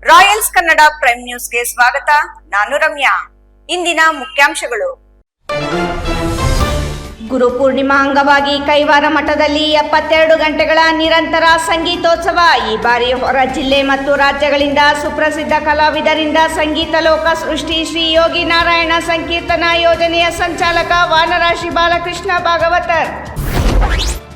Royals Kannada prime ನ್ಯೂಸ್ಗೆ ಸ್ವಾಗತ. ನಾನು ರಮ್ಯಾ. ಇಂದಿನ ಮುಖ್ಯಾಂಶಗಳು. ಗುರುಪೂರ್ಣಿಮಾ ಅಂಗವಾಗಿ ಕೈವಾರ ಮಠದಲ್ಲಿ 72 ಗಂಟೆಗಳ ನಿರಂತರ ಸಂಗೀತೋತ್ಸವ. ಈ ಬಾರಿ ಹೊರ ಜಿಲ್ಲೆ ಮತ್ತು ರಾಜ್ಯಗಳಿಂದ ಸುಪ್ರಸಿದ್ಧ ಕಲಾವಿದರಿಂದ ಸಂಗೀತ ಲೋಕ ಸೃಷ್ಟಿ. ಶ್ರೀ ಯೋಗಿ ನಾರಾಯಣ ಸಂಕೀರ್ತನಾ ಯೋಜನೆಯ ಸಂಚಾಲಕ ವಾನರಾಶಿ ಬಾಲಕೃಷ್ಣ ಭಾಗವತರ್.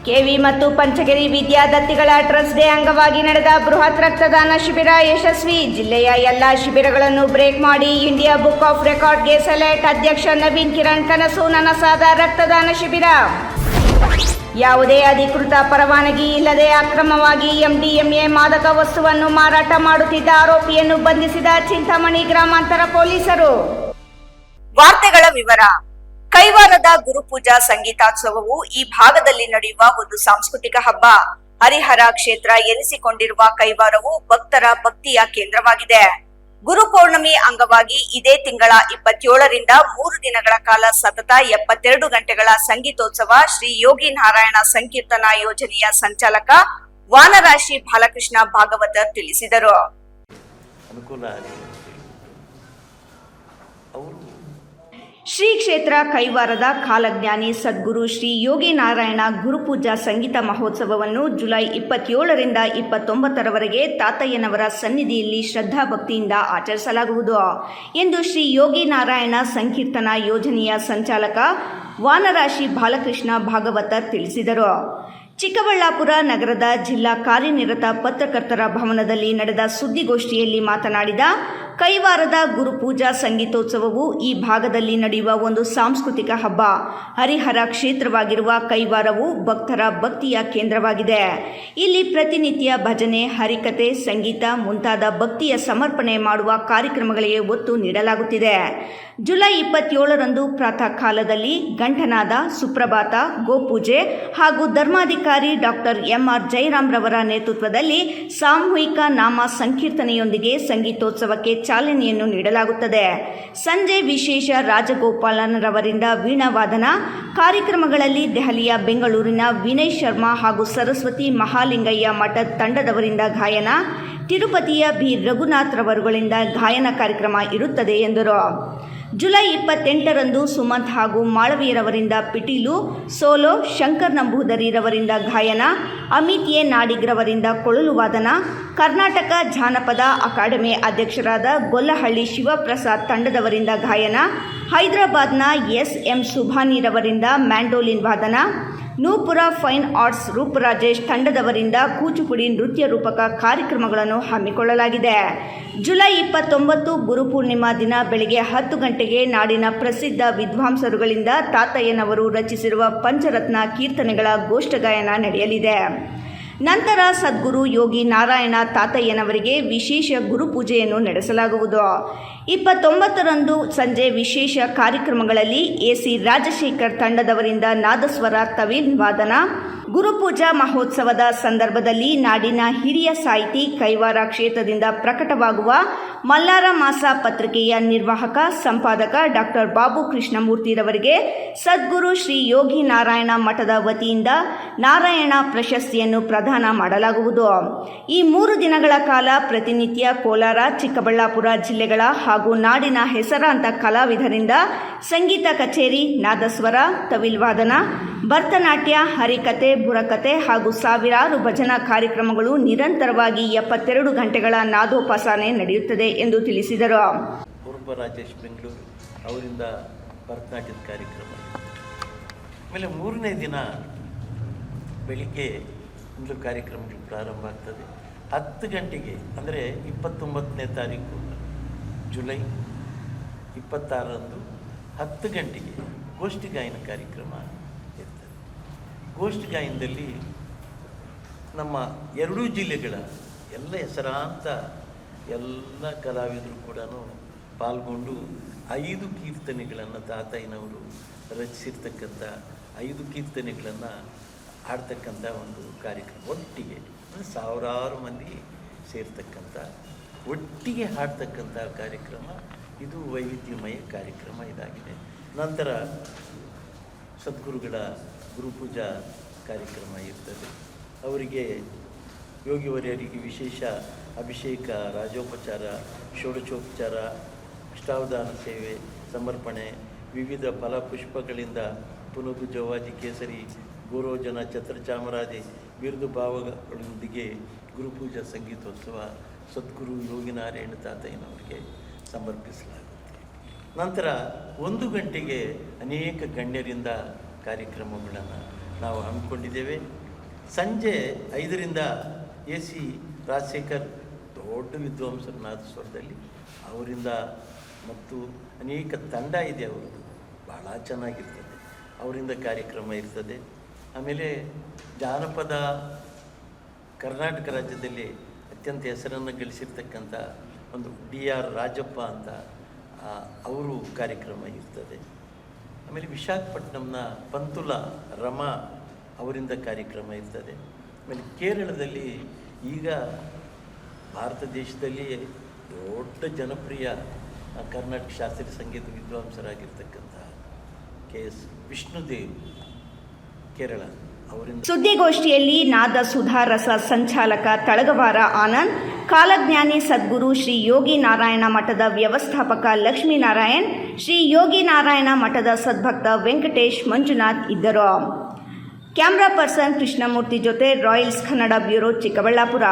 ಕೆವಿ ಮತ್ತು ಪಂಚಗಿರಿ ವಿದ್ಯಾದತ್ತಿಗಳ ಟ್ರಸ್ಟ್ ಡೇ ಅಂಗವಾಗಿ ನಡೆದ ಬೃಹತ್ ರಕ್ತದಾನ ಶಿಬಿರ ಯಶಸ್ವಿ. ಜಿಲ್ಲೆಯ ಎಲ್ಲಾ ಶಿಬಿರಗಳನ್ನು ಬ್ರೇಕ್ ಮಾಡಿ ಇಂಡಿಯಾ ಬುಕ್ ಆಫ್ ರೆಕಾರ್ಡ್ಗೆ ಸೆಲೆಕ್ಟ್. ಅಧ್ಯಕ್ಷ ನವೀನ್ ಕಿರಣ್ ಕನಸು ನನಸಾದ ರಕ್ತದಾನ ಶಿಬಿರ. ಯಾವುದೇ ಅಧಿಕೃತ ಪರವಾನಗಿ ಇಲ್ಲದೆ ಅಕ್ರಮವಾಗಿ ಎಂಡಿಎಂಎ ಮಾದಕ ವಸ್ತುವನ್ನು ಮಾರಾಟ ಮಾಡುತ್ತಿದ್ದ ಆರೋಪಿಯನ್ನು ಬಂಧಿಸಿದ ಚಿಂತಾಮಣಿ ಗ್ರಾಮಾಂತರ ಪೊಲೀಸರು. ವಾರ್ತೆಗಳ ವಿವರ. ಕೈವಾರದ ಗುರುಪೂಜಾ ಸಂಗೀತೋತ್ಸವವು ಈ ಭಾಗದಲ್ಲಿ ನಡೆಯುವ ಒಂದು ಸಾಂಸ್ಕೃತಿಕ ಹಬ್ಬ. ಹರಿಹರ ಕ್ಷೇತ್ರ ಎನಿಸಿಕೊಂಡಿರುವ ಕೈವಾರವು ಭಕ್ತರ ಭಕ್ತಿಯ ಕೇಂದ್ರವಾಗಿದೆ. ಗುರುಪೌರ್ಣಮಿ ಅಂಗವಾಗಿ ಇದೇ ತಿಂಗಳ 27ರಿಂದ 3 ದಿನಗಳ ಕಾಲ ಸತತ 72 ಗಂಟೆಗಳ ಸಂಗೀತೋತ್ಸವ ಶ್ರೀ ಯೋಗಿ ನಾರಾಯಣ ಸಂಕೀರ್ತನಾ ಯೋಜನೆಯ ಸಂಚಾಲಕ ವಾನರಾಶಿ ಬಾಲಕೃಷ್ಣ ಭಾಗವತರ್ ತಿಳಿಸಿದರು. ಶ್ರೀ ಕ್ಷೇತ್ರ ಕೈವಾರದ ಕಾಲಜ್ಞಾನಿ ಸದ್ಗುರು ಶ್ರೀ ಯೋಗಿ ನಾರಾಯಣ ಗುರುಪೂಜಾ ಸಂಗೀತ ಮಹೋತ್ಸವವನ್ನು ಜುಲೈ 27ರಿಂದ 29ರವರೆಗೆ ತಾತಯ್ಯನವರ ಸನ್ನಿಧಿಯಲ್ಲಿ ಶ್ರದ್ಧಾಭಕ್ತಿಯಿಂದ ಆಚರಿಸಲಾಗುವುದು ಎಂದು ಶ್ರೀ ಯೋಗಿ ನಾರಾಯಣ ಸಂಕೀರ್ತನಾ ಯೋಜನೆಯ ಸಂಚಾಲಕ ವಾನರಾಶಿ ಬಾಲಕೃಷ್ಣ ಭಾಗವತರ್ ತಿಳಿಸಿದರು. ಚಿಕ್ಕಬಳ್ಳಾಪುರ ನಗರದ ಜಿಲ್ಲಾ ಕಾರ್ಯನಿರತ ಪತ್ರಕರ್ತರ ಭವನದಲ್ಲಿ ನಡೆದ ಸುದ್ದಿಗೋಷ್ಠಿಯಲ್ಲಿ ಮಾತನಾಡಿದ ಕೈವಾರದ ಗುರುಪೂಜಾ ಸಂಗೀತೋತ್ಸವವು ಈ ಭಾಗದಲ್ಲಿ ನಡೆಯುವ ಒಂದು ಸಾಂಸ್ಕೃತಿಕ ಹಬ್ಬ. ಹರಿಹರ ಕ್ಷೇತ್ರವಾಗಿರುವ ಕೈವಾರವು ಭಕ್ತರ ಭಕ್ತಿಯ ಕೇಂದ್ರವಾಗಿದೆ. ಇಲ್ಲಿ ಪ್ರತಿನಿತ್ಯ ಭಜನೆ, ಹರಿಕತೆ, ಸಂಗೀತ ಮುಂತಾದ ಭಕ್ತಿಯ ಸಮರ್ಪಣೆ ಮಾಡುವ ಕಾರ್ಯಕ್ರಮಗಳಿಗೆ ಒತ್ತು ನೀಡಲಾಗುತ್ತಿದೆ. ಜುಲೈ 27ರಂದು ಪ್ರಾತಃ ಕಾಲದಲ್ಲಿ ಘಂಟನಾದ, ಸುಪ್ರಭಾತ, ಗೋಪೂಜೆ ಹಾಗೂ ಧರ್ಮಾಧಿಕಾರಿ ಡಾಕ್ಟರ್ ಎಂಆರ್ ಜಯರಾಮ್ ರವರ ನೇತೃತ್ವದಲ್ಲಿ ಸಾಮೂಹಿಕ ನಾಮ ಸಂಕೀರ್ತನೆಯೊಂದಿಗೆ ಸಂಗೀತೋತ್ಸವಕ್ಕೆ ಚಾಲನೆಯನ್ನು ನೀಡಲಾಗುತ್ತದೆ. ಸಂಜೆ ವಿಶೇಷ ರಾಜಗೋಪಾಲನರವರಿಂದ ವೀಣಾವಾದನ ಕಾರ್ಯಕ್ರಮಗಳಲ್ಲಿ ದೆಹಲಿಯ ಬೆಂಗಳೂರಿನ ವಿನಯ್ ಶರ್ಮಾ ಹಾಗೂ ಸರಸ್ವತಿ ಮಹಾಲಿಂಗಯ್ಯ ಮಠದ ತಂಡದವರಿಂದ ಗಾಯನ, ತಿರುಪತಿಯ ಬಿ ರಘುನಾಥ್ ರವರುಗಳಿಂದ ಗಾಯನ ಕಾರ್ಯಕ್ರಮ ಇರುತ್ತದೆ ಎಂದರು. ಜುಲೈ 28ರಂದು ಸುಮಂತ್ ಹಾಗೂ ಮಾಳವೀಯರವರಿಂದ ಪಿಟೀಲು, ಸೋಲೋ, ಶಂಕರ್ ನಂಬೂದರಿರವರಿಂದ ಗಾಯನ, ಅಮಿತ್ ಎ ನಾಡಿಗ್ರವರಿಂದ ಕೊಳಲು ವಾದನ, ಕರ್ನಾಟಕ ಜಾನಪದ ಅಕಾಡೆಮಿ ಅಧ್ಯಕ್ಷರಾದ ಗೊಲ್ಲಹಳ್ಳಿ ಶಿವಪ್ರಸಾದ್ ತಂಡದವರಿಂದ ಗಾಯನ, ಹೈದರಾಬಾದ್ನ ಎಸ್.ಎಂ. ಸುಭಾನಿರವರಿಂದ ಮ್ಯಾಂಡೋಲಿನ್ ವಾದನ, ನೂಪುರ ಫೈನ್ ಆರ್ಟ್ಸ್ ರೂಪರಾಜೇಶ್ ತಂಡದವರಿಂದ ಕೂಚುಪುಡಿ ನೃತ್ಯ ರೂಪಕ ಕಾರ್ಯಕ್ರಮಗಳನ್ನು ಹಮ್ಮಿಕೊಳ್ಳಲಾಗಿದೆ. ಜುಲೈ 29 ಗುರುಪೂರ್ಣಿಮಾ ದಿನ ಬೆಳಗ್ಗೆ 10 ಗಂಟೆಗೆ ನಾಡಿನ ಪ್ರಸಿದ್ಧ ವಿದ್ವಾಂಸರುಗಳಿಂದ ತಾತಯ್ಯನವರು ರಚಿಸಿರುವ ಪಂಚರತ್ನ ಕೀರ್ತನೆಗಳ ಗೋಷ್ಠಗಾಯನ ನಡೆಯಲಿದೆ. ನಂತರ ಸದ್ಗುರು ಯೋಗಿ ನಾರಾಯಣ ತಾತಯ್ಯನವರಿಗೆ ವಿಶೇಷ ಗುರುಪೂಜೆಯನ್ನು ನಡೆಸಲಾಗುವುದು. 29ರಂದು ಸಂಜೆ ವಿಶೇಷ ಕಾರ್ಯಕ್ರಮಗಳಲ್ಲಿ ಎಸಿ ರಾಜಶೇಖರ್ ತಂಡದವರಿಂದ ನಾದಸ್ವರ, ತವಿಲ್ ವಾದನ. ಗುರುಪೂಜಾ ಮಹೋತ್ಸವದ ಸಂದರ್ಭದಲ್ಲಿ ನಾಡಿನ ಹಿರಿಯ ಸಾಹಿತಿ, ಕೈವಾರ ಕ್ಷೇತ್ರದಿಂದ ಪ್ರಕಟವಾಗುವ ಮಲ್ಲಾರ ಮಾಸ ಪತ್ರಿಕೆಯ ನಿರ್ವಾಹಕ ಸಂಪಾದಕ ಡಾಕ್ಟರ್ ಬಾಬು ಕೃಷ್ಣಮೂರ್ತಿರವರಿಗೆ ಸದ್ಗುರು ಶ್ರೀ ಯೋಗಿ ನಾರಾಯಣ ಮಠದ ವತಿಯಿಂದ ನಾರಾಯಣ ಪ್ರಶಸ್ತಿಯನ್ನು ಪ್ರದಾನ ಮಾಡಲಾಗುವುದು. ಈ 3 ದಿನಗಳ ಕಾಲ ಪ್ರತಿನಿತ್ಯ ಕೋಲಾರ, ಚಿಕ್ಕಬಳ್ಳಾಪುರ ಜಿಲ್ಲೆಗಳ ಹಾಗೂ ನಾಡಿನ ಹೆಸರಾಂತ ಕಲಾವಿದರಿಂದ ಸಂಗೀತ ಕಚೇರಿ, ನಾದಸ್ವರ, ತವಿಲ್ ವಾದನ, ಭರತನಾಟ್ಯ, ಹರಿಕತೆ, ಬುರಕತೆ ಹಾಗೂ ಸಾವಿರಾರು ಭಜನಾ ಕಾರ್ಯಕ್ರಮಗಳು ನಿರಂತರವಾಗಿ 72 ಗಂಟೆಗಳ ನಾದೋಪಾಸನೆ ನಡೆಯುತ್ತದೆ ಎಂದು ತಿಳಿಸಿದರು. ರಾಜೇಶ್ ಬೆಂಗಳೂರು ಅವರಿಂದ ಭರತನಾಟ್ಯದ ಕಾರ್ಯಕ್ರಮ. ಆಮೇಲೆ 3ನೇ ದಿನ ಬೆಳಿಗ್ಗೆ ಒಂದು ಕಾರ್ಯಕ್ರಮಗಳು ಪ್ರಾರಂಭ ಆಗ್ತದೆ. 10 ಗಂಟೆಗೆ ಅಂದರೆ 29ನೇ ತಾರೀಕು ಜುಲೈ 26ರಂದು 10 ಗಂಟೆಗೆ ಗೋಷ್ಠಿ ಗಾಯನ ಕಾರ್ಯಕ್ರಮ ಇರ್ತದೆ. ಗೋಷ್ಠಿ ಗಾಯನದಲ್ಲಿ ನಮ್ಮ 2 ಜಿಲ್ಲೆಗಳ ಎಲ್ಲ ಹೆಸರಾಂತ ಎಲ್ಲ ಕಲಾವಿದರು ಕೂಡ ಪಾಲ್ಗೊಂಡು 5 ಕೀರ್ತನೆಗಳನ್ನು ತಾತಯ್ಯನವರು ರಚಿಸಿರ್ತಕ್ಕಂಥ 5 ಕೀರ್ತನೆಗಳನ್ನು ಹಾಡ್ತಕ್ಕಂಥ ಒಂದು ಕಾರ್ಯಕ್ರಮ. ಒಟ್ಟಿಗೆ ಸಾವಿರಾರು ಮಂದಿ ಸೇರ್ತಕ್ಕಂಥ, ಒಟ್ಟಿಗೆ ಹಾಡ್ತಕ್ಕಂಥ ಕಾರ್ಯಕ್ರಮ. ಇದು ವೈವಿಧ್ಯಮಯ ಕಾರ್ಯಕ್ರಮ ಇದಾಗಿದೆ. ನಂತರ ಸದ್ಗುರುಗಳ ಗುರುಪೂಜಾ ಕಾರ್ಯಕ್ರಮ ಇರ್ತದೆ. ಅವರಿಗೆ ಯೋಗಿವರ್ಯರಿಗೆ ವಿಶೇಷ ಅಭಿಷೇಕ, ರಾಜೋಪಚಾರ, ಷೋಡಶೋಪಚಾರ, ಅಷ್ಟಾವಧಾನ ಸೇವೆ, ಸಮರ್ಪಣೆ, ವಿವಿಧ ಫಲಪುಷ್ಪಗಳಿಂದ ಪುನುಗು, ಜವಾಜಿ, ಕೇಸರಿ, ಗೋರೋಜನ, ಛತ್ರಚಾಮರಾದಿ ಬಿರುದು ಭಾವಗಳೊಂದಿಗೆ ಗುರುಪೂಜಾ ಸಂಗೀತೋತ್ಸವ ಸದ್ಗುರು ಯೋಗಿನಾರಾಯಣ ತಾತಯ್ಯನವರಿಗೆ ಸಮರ್ಪಿಸಲಾಗುತ್ತೆ. ನಂತರ 1 ಗಂಟೆಗೆ ಅನೇಕ ಗಣ್ಯರಿಂದ ಕಾರ್ಯಕ್ರಮಗಳನ್ನು ನಾವು ಹಮ್ಮಿಕೊಂಡಿದ್ದೇವೆ. ಸಂಜೆ 5ರಿಂದ AC ರಾಜಶೇಖರ್ ದೊಡ್ಡ ವಿದ್ವಾಂಸರು ನಾದಸ್ವರದಲ್ಲಿ ಅವರಿಂದ ಮತ್ತು ಅನೇಕ ತಂಡ ಇದೆ, ಅವರದ್ದು ಭಾಳ ಚೆನ್ನಾಗಿರ್ತದೆ, ಅವರಿಂದ ಕಾರ್ಯಕ್ರಮ ಇರ್ತದೆ. ಆಮೇಲೆ ಜಾನಪದ ಕರ್ನಾಟಕ ರಾಜ್ಯದಲ್ಲಿ ಅತ್ಯಂತ ಹೆಸರನ್ನು ಗಳಿಸಿರ್ತಕ್ಕಂಥ ಒಂದು DR ರಾಜಪ್ಪ ಅಂತ ಅವರು ಕಾರ್ಯಕ್ರಮ ಇರ್ತದೆ. ಆಮೇಲೆ ವಿಶಾಖಪಟ್ಟಣಂನ ಪಂತುಲ ರಮಾ ಅವರಿಂದ ಕಾರ್ಯಕ್ರಮ ಇರ್ತದೆ. ಆಮೇಲೆ ಕೇರಳದಲ್ಲಿ ಈಗ ಭಾರತ ದೇಶದಲ್ಲಿ ದೊಡ್ಡ ಜನಪ್ರಿಯ ಕರ್ನಾಟಕ ಶಾಸ್ತ್ರೀಯ ಸಂಗೀತ ವಿದ್ವಾಂಸರಾಗಿರ್ತಕ್ಕಂಥ KS ವಿಷ್ಣುದೇವ್ ಕೇರಳ ಅವರಿಂದ. ಸುದ್ದಿಗೋಷ್ಠಿಯಲ್ಲಿ ನಾದ ಸುಧಾ ರಸ ಸಂಚಾಲಕ ತಳಗವಾರ ಆನಂದ್, ಕಾಲಜ್ಞಾನಿ ಸದ್ಗುರು ಶ್ರೀ ಯೋಗಿ ನಾರಾಯಣ ಮಠದ ವ್ಯವಸ್ಥಾಪಕ ಲಕ್ಷ್ಮೀನಾರಾಯಣ್, ಶ್ರೀ ಯೋಗಿ ನಾರಾಯಣ ಮಠದ ಸದ್ಭಕ್ತ ವೆಂಕಟೇಶ್ ಮಂಜುನಾಥ್ ಇದ್ದರು. ಕ್ಯಾಮ್ರಾ ಪರ್ಸನ್ ಕೃಷ್ಣಮೂರ್ತಿ ಜೊತೆ ರಾಯಲ್ಸ್ ಕನ್ನಡ ಬ್ಯೂರೋ, ಚಿಕ್ಕಬಳ್ಳಾಪುರ.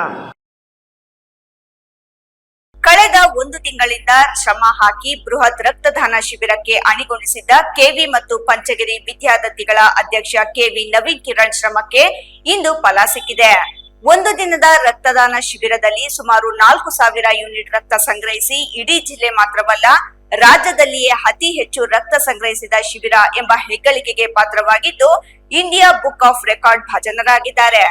ಕಳೆದ 1 ತಿಂಗಳಿಂದ ಶ್ರಮ ಹಾಕಿ ಬೃಹತ್ ರಕ್ತದಾನ ಶಿಬಿರಕ್ಕೆ ಅಣಿಗೊಳಿಸಿದ್ದ ಕೆವಿ ಮತ್ತು ಪಂಚಗಿರಿ ವಿದ್ಯಾರ್ಥಿಗಳ ಅಧ್ಯಕ್ಷ ಕೆವಿ ನವೀನ್ ಕಿರಣ್ ಶ್ರಮಕ್ಕೆ ಇಂದು ಫಲ ಸಿಕ್ಕಿದೆ. 1 ದಿನದ ರಕ್ತದಾನ ಶಿಬಿರದಲ್ಲಿ ಸುಮಾರು 4,000 ಯೂನಿಟ್ ರಕ್ತ ಸಂಗ್ರಹಿಸಿ ಇಡೀ ಜಿಲ್ಲೆ ಮಾತ್ರವಲ್ಲ ರಾಜ್ಯದಲ್ಲಿಯೇ ಅತಿ ಹೆಚ್ಚು ರಕ್ತ ಸಂಗ್ರಹಿಸಿದ ಶಿಬಿರ ಎಂಬ ಹೆಗ್ಗಳಿಕೆಗೆ ಪಾತ್ರವಾಗಿದ್ದು ಇಂಡಿಯಾ ಬುಕ್ ಆಫ್ ರೆಕಾರ್ಡ್ ಭಾಜನರಾಗಿದ್ದಾರೆ.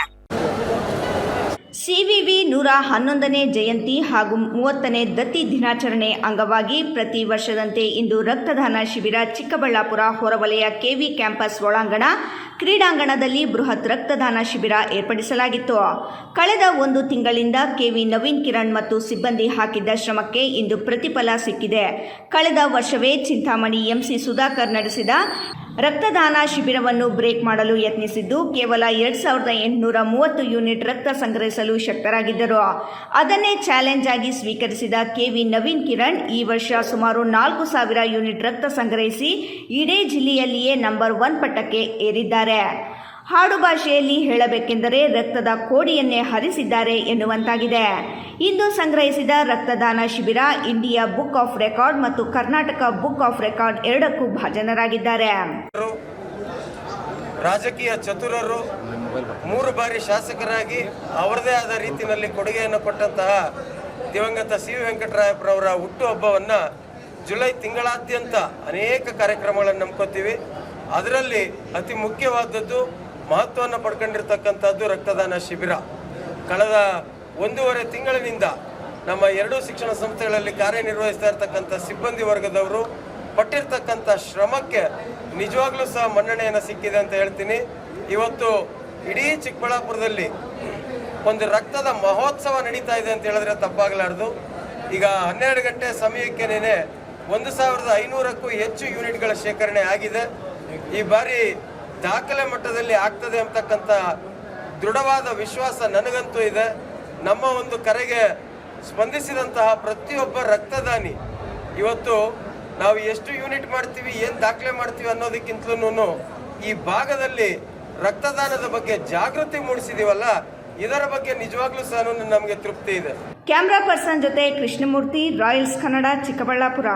CVV 111ನೇ ಜಯಂತಿ ಹಾಗೂ 30ನೇ ದತ್ತಿ ದಿನಾಚರಣೆ ಅಂಗವಾಗಿ ಪ್ರತಿ ವರ್ಷದಂತೆ ಇಂದು ರಕ್ತದಾನ ಶಿಬಿರ ಚಿಕ್ಕಬಳ್ಳಾಪುರ ಹೊರವಲಯ ಕೆವಿ ಕ್ಯಾಂಪಸ್ ಒಳಾಂಗಣ ಕ್ರೀಡಾಂಗಣದಲ್ಲಿ ಬೃಹತ್ ರಕ್ತದಾನ ಶಿಬಿರ ಏರ್ಪಡಿಸಲಾಗಿತ್ತು. ಕಳೆದ 1 ತಿಂಗಳಿಂದ ಕೆವಿ ನವೀನ್ ಕಿರಣ್ ಮತ್ತು ಸಿಬ್ಬಂದಿ ಹಾಕಿದ್ದ ಶ್ರಮಕ್ಕೆ ಇಂದು ಪ್ರತಿಫಲ ಸಿಕ್ಕಿದೆ. ಕಳೆದ ವರ್ಷವೇ ಚಿಂತಾಮಣಿ MC ಸುಧಾಕರ್ ನಡೆಸಿದ ರಕ್ತದಾನ ಶಿಬಿರವನ್ನು ಬ್ರೇಕ್ ಮಾಡಲು ಯತ್ನಿಸಿದ್ದು ಕೇವಲ 2830 ಯೂನಿಟ್ ರಕ್ತ ಸಂಗ್ರಹಿಸಲು ಶಕ್ತರಾಗಿದ್ದರು. ಅದನ್ನೇ ಚಾಲೆಂಜ್ ಆಗಿ ಸ್ವೀಕರಿಸಿದ ಕೆವಿ ನವೀನ್ ಕಿರಣ್ ಈ ವರ್ಷ ಸುಮಾರು 4,000 ಯೂನಿಟ್ ರಕ್ತ ಸಂಗ್ರಹಿಸಿ ಇಡೀ ಜಿಲ್ಲೆಯಲ್ಲಿಯೇ ನಂಬರ್ 1 ಪಟ್ಟಕ್ಕೆ ಏರಿದ್ದಾರೆ. ಹಾಡು ಭಾಷೆಯಲ್ಲಿ ಹೇಳಬೇಕೆಂದರೆ ರಕ್ತದ ಕೋಡಿಯನ್ನೇ ಹರಿಸಿದ್ದಾರೆ ಎನ್ನುವಂತಾಗಿದೆ. ಇಂದು ಸಂಗ್ರಹಿಸಿದ ರಕ್ತದಾನ ಶಿಬಿರ ಇಂಡಿಯಾ ಬುಕ್ ಆಫ್ ರೆಕಾರ್ಡ್ ಮತ್ತು ಕರ್ನಾಟಕ ಬುಕ್ ಆಫ್ ರೆಕಾರ್ಡ್ ಎರಡಕ್ಕೂ ಭಾಜನರಾಗಿದ್ದಾರೆ. ರಾಜಕೀಯ ಚತುರರು, 3 ಬಾರಿ ಶಾಸಕರಾಗಿ ಅವರದೇ ಆದ ರೀತಿಯಲ್ಲಿ ಕೊಡುಗೆಯನ್ನು ಕೊಟ್ಟಂತಹ ದಿವಂಗತ CV ವೆಂಕಟರಾಯಪ್ಪರವರ ಹುಟ್ಟುಹಬ್ಬವನ್ನು ಜುಲೈ ತಿಂಗಳಾದ್ಯಂತ ಅನೇಕ ಕಾರ್ಯಕ್ರಮಗಳನ್ನು ನಂಬ್ಕೋತೀವಿ. ಅದರಲ್ಲಿ ಅತಿ ಮುಖ್ಯವಾದದ್ದು, ಮಹತ್ವವನ್ನು ಪಡ್ಕೊಂಡಿರ್ತಕ್ಕಂಥದ್ದು ರಕ್ತದಾನ ಶಿಬಿರ. ಕಳೆದ 1.5 ತಿಂಗಳಿನಿಂದ ನಮ್ಮ 2 ಶಿಕ್ಷಣ ಸಂಸ್ಥೆಗಳಲ್ಲಿ ಕಾರ್ಯನಿರ್ವಹಿಸ್ತಾ ಇರ್ತಕ್ಕಂಥ ಸಿಬ್ಬಂದಿ ವರ್ಗದವರು ಪಟ್ಟಿರ್ತಕ್ಕಂಥ ಶ್ರಮಕ್ಕೆ ನಿಜವಾಗ್ಲೂ ಸಹ ಮನ್ನಣೆಯನ್ನು ಸಿಕ್ಕಿದೆ ಅಂತ ಹೇಳ್ತೀನಿ. ಇವತ್ತು ಇಡೀ ಚಿಕ್ಕಬಳ್ಳಾಪುರದಲ್ಲಿ ಒಂದು ರಕ್ತದ ಮಹೋತ್ಸವ ನಡೀತಾ ಇದೆ ಅಂತ ಹೇಳಿದ್ರೆ ತಪ್ಪಾಗಲಾರ್ದು. ಈಗ 12 ಗಂಟೆ ಸಮಯಕ್ಕೆನೇ 1,500ಕ್ಕೂ ಹೆಚ್ಚು ಯೂನಿಟ್ಗಳ ಶೇಖರಣೆ ಆಗಿದೆ. ಈ ಬಾರಿ ದಾಖಲೆ ಮಟ್ಟದಲ್ಲಿ ಆಗ್ತದೆ ಅಂತಕ್ಕಂಥ ದೃಢವಾದ ವಿಶ್ವಾಸ ನನಗಂತೂ ಇದೆ. ನಮ್ಮ ಒಂದು ಕರೆಗೆ ಸ್ಪಂದಿಸಿದಂತಹ ಪ್ರತಿಯೊಬ್ಬ ರಕ್ತದಾನಿ ಇವತ್ತು ನಾವು ಎಷ್ಟು ಯೂನಿಟ್ ಮಾಡ್ತೀವಿ, ಏನು ದಾಖಲೆ ಮಾಡ್ತೀವಿ ಅನ್ನೋದಕ್ಕಿಂತಲೂ ಈ ಭಾಗದಲ್ಲಿ ರಕ್ತದಾನದ ಬಗ್ಗೆ ಜಾಗೃತಿ ಮೂಡಿಸಿದೀವಲ್ಲ, ಇದರ ಬಗ್ಗೆ ನಿಜವಾಗ್ಲೂ ಸಹ ನಮಗೆ ತೃಪ್ತಿ ಇದೆ. ಕ್ಯಾಮ್ರಾ ಪರ್ಸನ್ ಜೊತೆ ಕೃಷ್ಣಮೂರ್ತಿ, ರಾಯಲ್ಸ್ ಕನ್ನಡ, ಚಿಕ್ಕಬಳ್ಳಾಪುರ.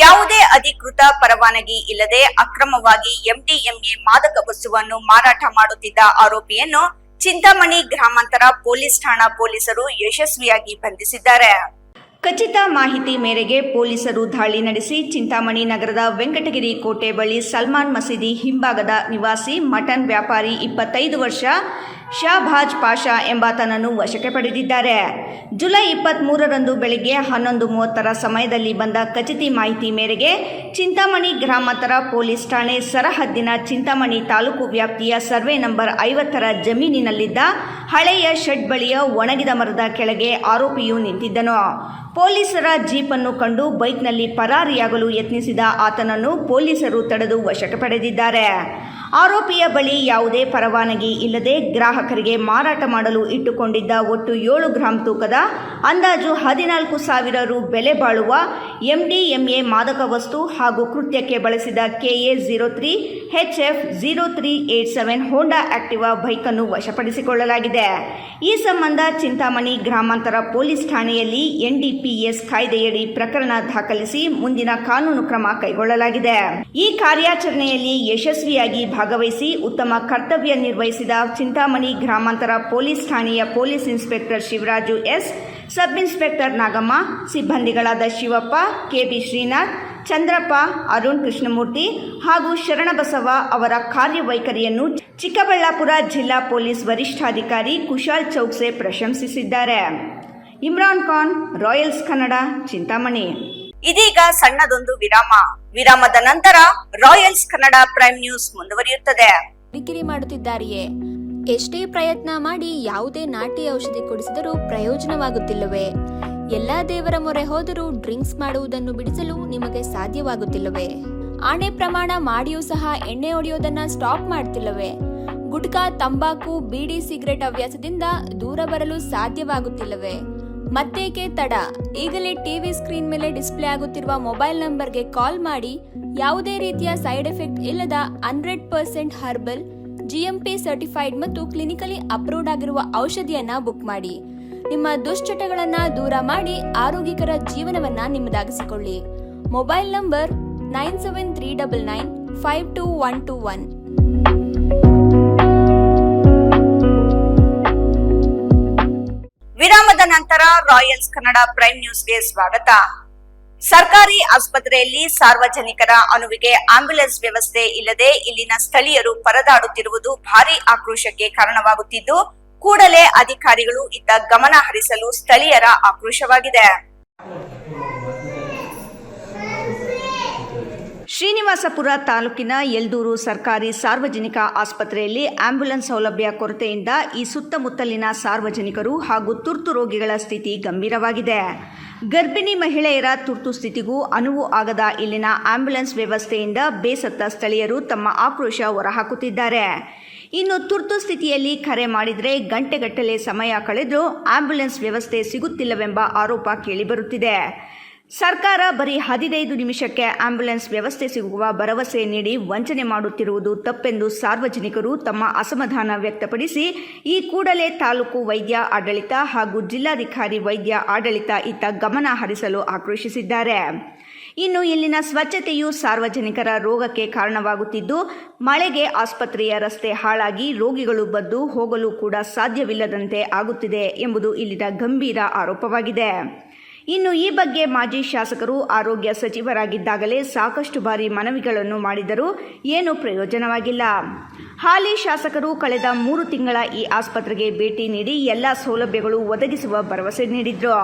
ಯಾವುದೇ ಅಧಿಕೃತ ಪರವಾನಗಿ ಇಲ್ಲದೆ ಅಕ್ರಮವಾಗಿ MDMA ಮಾದಕ ವಸ್ತುವನ್ನು ಮಾರಾಟ ಮಾಡುತ್ತಿದ್ದ ಆರೋಪಿಯನ್ನು ಚಿಂತಾಮಣಿ ಗ್ರಾಮಾಂತರ ಪೊಲೀಸ್ ಠಾಣಾ ಪೊಲೀಸರು ಯಶಸ್ವಿಯಾಗಿ ಬಂಧಿಸಿದ್ದಾರೆ. ಖಚಿತ ಮಾಹಿತಿ ಮೇರೆಗೆ ಪೊಲೀಸರು ದಾಳಿ ನಡೆಸಿ ಚಿಂತಾಮಣಿ ನಗರದ ವೆಂಕಟಗಿರಿ ಕೋಟೆ ಬಳಿ ಸಲ್ಮಾನ್ ಮಸೀದಿ ಹಿಂಭಾಗದ ನಿವಾಸಿ ಮಟನ್ ವ್ಯಾಪಾರಿ 25 ವರ್ಷ ಶಹಬಾಜ್ ಪಾಷಾ ಎಂಬಾತನನ್ನು ವಶಕ್ಕೆ ಪಡೆದಿದ್ದಾರೆ. ಜುಲೈ 23ರಂದು ಬೆಳಗ್ಗೆ 11:30ರ ಸಮಯದಲ್ಲಿ ಬಂದ ಖಚಿತ ಮಾಹಿತಿ ಮೇರೆಗೆ ಚಿಂತಾಮಣಿ ಗ್ರಾಮಾಂತರ ಪೊಲೀಸ್ ಠಾಣೆ ಸರಹದ್ದಿನ ಚಿಂತಾಮಣಿ ತಾಲೂಕು ವ್ಯಾಪ್ತಿಯ ಸರ್ವೆ ನಂಬರ್ 50ರ ಜಮೀನಿನಲ್ಲಿದ್ದ ಹಳೆಯ ಶೆಡ್ ಬಳಿಯ ಒಣಗಿದ ಮರದ ಕೆಳಗೆ ಆರೋಪಿಯು ನಿಂತಿದ್ದನು. ಪೊಲೀಸರ ಜೀಪನ್ನು ಕಂಡು ಬೈಕ್ನಲ್ಲಿ ಪರಾರಿಯಾಗಲು ಯತ್ನಿಸಿದ ಆತನನ್ನು ಪೊಲೀಸರು ತಡೆದು ವಶಕ್ಕೆ ಪಡೆದಿದ್ದಾರೆ. ಆರೋಪಿಯ ಬಳಿ ಯಾವುದೇ ಪರವಾನಗಿ ಇಲ್ಲದೆ ಗ್ರಾಹಕರಿಗೆ ಮಾರಾಟ ಮಾಡಲು ಇಟ್ಟುಕೊಂಡಿದ್ದ ಒಟ್ಟು 7 ಗ್ರಾಂ ತೂಕದ ಅಂದಾಜು 14,000 ರು ಬೆಲೆ ಬಾಳುವ MDMA ಮಾದಕ ವಸ್ತು ಹಾಗೂ ಕೃತ್ಯಕ್ಕೆ ಬಳಸಿದ KA03 HF 0387 ಹೋಂಡಾ ಆಕ್ಟಿವಾ ಬೈಕನ್ನು ವಶಪಡಿಸಿಕೊಳ್ಳಲಾಗಿದೆ. ಈ ಸಂಬಂಧ ಚಿಂತಾಮಣಿ ಗ್ರಾಮಾಂತರ ಪೊಲೀಸ್ ಠಾಣೆಯಲ್ಲಿ NDPS ಕಾಯ್ದೆಯಡಿ ಪ್ರಕರಣ ದಾಖಲಿಸಿ ಮುಂದಿನ ಕಾನೂನು ಕ್ರಮ ಕೈಗೊಳ್ಳಲಾಗಿದೆ. ಈ ಕಾರ್ಯಾಚರಣೆಯಲ್ಲಿ ಯಶಸ್ವಿಯಾಗಿ ಭಾಗವಹಿಸಿ ಉತ್ತಮ ಕರ್ತವ್ಯ ನಿರ್ವಹಿಸಿದ ಚಿಂತಾಮಣಿ ಗ್ರಾಮಾಂತರ ಪೊಲೀಸ್ ಠಾಣೆಯ police inspector Shivaraju S, sub inspector Nagamma, ಸಿಬ್ಬಂದಿಗಳಾದ ಶಿವಪ್ಪ, KB ಶ್ರೀನಾಥ್, ಚಂದ್ರಪ್ಪ, ಅರುಣ್ ಕೃಷ್ಣಮೂರ್ತಿ ಹಾಗೂ ಶರಣಬಸವ ಅವರ ಕಾರ್ಯವೈಖರಿಯನ್ನು ಚಿಕ್ಕಬಳ್ಳಾಪುರ ಜಿಲ್ಲಾ ಪೊಲೀಸ್ ವರಿಷ್ಠಾಧಿಕಾರಿ ಕುಶಾಲ್ ಚೌಕ್ಸೆ ಪ್ರಶಂಸಿಸಿದ್ದಾರೆ. ಇಮ್ರಾನ್ ಖಾನ್, ರಾಯಲ್ಸ್ ಕನ್ನಡ, ಚಿಂತಾಮಣಿ. ಇದೀಗ ಸಣ್ಣದೊಂದು ವಿರಾಮದ ನಂತರ ರಾಯಲ್ಸ್ ಕನ್ನಡ ಪ್ರೈಮ್ ನ್ಯೂಸ್ ಮುಂದುವರಿಯುತ್ತದೆ. ಕಿರಿಕಿರಿ ಮಾಡುತ್ತಿದ್ದಾರೆಯೇ? ಎಷ್ಟೇ ಪ್ರಯತ್ನ ಮಾಡಿ ಯಾವುದೇ ನಾಟಿ ಔಷಧಿ ಕೊಡಿಸಿದರೂ ಪ್ರಯೋಜನವಾಗುತ್ತಿಲ್ಲವೇ? ಎಲ್ಲಾ ದೇವರ ಮೊರೆ ಹೋದರೂ ಡ್ರಿಂಕ್ಸ್ ಮಾಡುವುದನ್ನು ಬಿಡಿಸಲು ನಿಮಗೆ ಸಾಧ್ಯವಾಗುತ್ತಿಲ್ಲವೇ? ಆಣೆ ಪ್ರಮಾಣ ಮಾಡಿಯೂ ಸಹ ಎಣ್ಣೆ ಹೊಡೆಯೋದನ್ನ ಸ್ಟಾಪ್ ಮಾಡ್ತಿಲ್ಲವೇ? ಗುಟ್ಕಾ, ತಂಬಾಕು, ಬೀಡಿ, ಸಿಗರೆಟ್ ಹವ್ಯಾಸದಿಂದ ದೂರ ಬರಲು ಸಾಧ್ಯವಾಗುತ್ತಿಲ್ಲವೇ? ಮತ್ತೇಕೆ ತಡ? ಈಗಲೇ ಟಿವಿ ಸ್ಕ್ರೀನ್ ಮೇಲೆ ಡಿಸ್ಪ್ಲೇ ಆಗುತ್ತಿರುವ ಮೊಬೈಲ್ ನಂಬರ್ಗೆ ಕಾಲ್ ಮಾಡಿ ಯಾವುದೇ ರೀತಿಯ ಸೈಡ್ ಎಫೆಕ್ಟ್ ಇಲ್ಲದ 100% ಹರ್ಬಲ್, GMP ಸರ್ಟಿಫೈಡ್ ಮತ್ತು ಕ್ಲಿನಿಕಲಿ ಅಪ್ರೂವ್ಡ್ ಆಗಿರುವ ಔಷಧಿಯನ್ನ ಬುಕ್ ಮಾಡಿ. ನಿಮ್ಮ ದುಶ್ಚಟಗಳನ್ನ ದೂರ ಮಾಡಿ ಆರೋಗ್ಯಕರ ಜೀವನವನ್ನ ನಿಮ್ಮದಾಗಿಸಿಕೊಳ್ಳಿ. Mobile number 9739952121. ವಿರಾಮದ ನಂತರ ರಾಯಲ್ಸ್ ಕನ್ನಡ ಪ್ರೈಮ್ ನ್ಯೂಸ್ಗೆ ಸ್ವಾಗತ. ಸರ್ಕಾರಿ ಆಸ್ಪತ್ರೆಯಲ್ಲಿ ಸಾರ್ವಜನಿಕರ ಅನುವಿಗೆ ಆಂಬ್ಯುಲೆನ್ಸ್ ವ್ಯವಸ್ಥೆ ಇಲ್ಲದೆ ಇಲ್ಲಿನ ಸ್ಥಳೀಯರು ಪರದಾಡುತ್ತಿರುವುದು ಭಾರೀ ಆಕ್ರೋಶಕ್ಕೆ ಕಾರಣವಾಗುತ್ತಿದ್ದು, ಕೂಡಲೇ ಅಧಿಕಾರಿಗಳು ಇತ್ತ ಗಮನ ಹರಿಸಲು ಸ್ಥಳೀಯರ ಆಕ್ರೋಶವಾಗಿದೆ. ಶ್ರೀನಿವಾಸಪುರ ತಾಲೂಕಿನ ಯಲ್ದೂರು ಸರ್ಕಾರಿ ಸಾರ್ವಜನಿಕ ಆಸ್ಪತ್ರೆಯಲ್ಲಿ ಆಂಬ್ಯುಲೆನ್ಸ್ ಸೌಲಭ್ಯ ಕೊರತೆಯಿಂದ ಈ ಸುತ್ತಮುತ್ತಲಿನ ಸಾರ್ವಜನಿಕರು ಹಾಗೂ ತುರ್ತು ರೋಗಿಗಳ ಸ್ಥಿತಿ ಗಂಭೀರವಾಗಿದೆ. ಗರ್ಭಿಣಿ ಮಹಿಳೆಯರ ತುರ್ತು ಸ್ಥಿತಿಗೂ ಅನುವು ಆಗದ ಇಲ್ಲಿನ ಆಂಬ್ಯುಲೆನ್ಸ್ ವ್ಯವಸ್ಥೆಯಿಂದ ಬೇಸತ್ತ ಸ್ಥಳೀಯರು ತಮ್ಮ ಆಕ್ರೋಶ ಹೊರಹಾಕುತ್ತಿದ್ದಾರೆ. ಇನ್ನು ತುರ್ತು ಸ್ಥಿತಿಯಲ್ಲಿ ಕರೆ ಮಾಡಿದರೆ ಗಂಟೆಗಟ್ಟಲೆ ಸಮಯ ಕಳೆದರೂ ಆಂಬ್ಯುಲೆನ್ಸ್ ವ್ಯವಸ್ಥೆ ಸಿಗುತ್ತಿಲ್ಲವೆಂಬ ಆರೋಪ ಕೇಳಿಬರುತ್ತಿದೆ. ಸರ್ಕಾರ ಬರೀ 15 ನಿಮಿಷಕ್ಕೆ ಆಂಬ್ಯುಲೆನ್ಸ್ ವ್ಯವಸ್ಥೆ ಸಿಗುವ ಭರವಸೆ ನೀಡಿ ವಂಚನೆ ಮಾಡುತ್ತಿರುವುದು ತಪ್ಪೆಂದು ಸಾರ್ವಜನಿಕರು ತಮ್ಮ ಅಸಮಾಧಾನ ವ್ಯಕ್ತಪಡಿಸಿ ಈ ಕೂಡಲೇ ತಾಲೂಕು ವೈದ್ಯ ಆಡಳಿತ ಹಾಗೂ ಜಿಲ್ಲಾಧಿಕಾರಿ ವೈದ್ಯ ಆಡಳಿತ ಇತ್ತ ಗಮನ ಹರಿಸಲು ಆಕ್ರೋಶಿಸಿದ್ದಾರೆ. ಇನ್ನು ಇಲ್ಲಿನ ಸ್ವಚ್ಛತೆಯು ಸಾರ್ವಜನಿಕರ ರೋಗಕ್ಕೆ ಕಾರಣವಾಗುತ್ತಿದ್ದು, ಮಳೆಗೆ ಆಸ್ಪತ್ರೆಯ ರಸ್ತೆ ಹಾಳಾಗಿ ರೋಗಿಗಳು ಬದ್ದು ಹೋಗಲು ಕೂಡ ಸಾಧ್ಯವಿಲ್ಲದಂತೆ ಆಗುತ್ತಿದೆ ಎಂಬುದು ಇಲ್ಲಿನ ಗಂಭೀರ ಆರೋಪವಾಗಿದೆ. ಇನ್ನು ಈ ಬಗ್ಗೆ ಮಾಜಿ ಶಾಸಕರು ಆರೋಗ್ಯ ಸಚಿವರಾಗಿದ್ದಾಗಲೇ ಸಾಕಷ್ಟು ಬಾರಿ ಮನವಿಗಳನ್ನು ಮಾಡಿದರೂ ಏನೂ ಪ್ರಯೋಜನವಾಗಿಲ್ಲ. ಹಾಲಿ ಶಾಸಕರು ಕಳೆದ 3 ತಿಂಗಳ ಈ ಆಸ್ಪತ್ರೆಗೆ ಭೇಟಿ ನೀಡಿ ಎಲ್ಲ ಸೌಲಭ್ಯಗಳು ಒದಗಿಸುವ ಭರವಸೆ ನೀಡಿದ್ರು.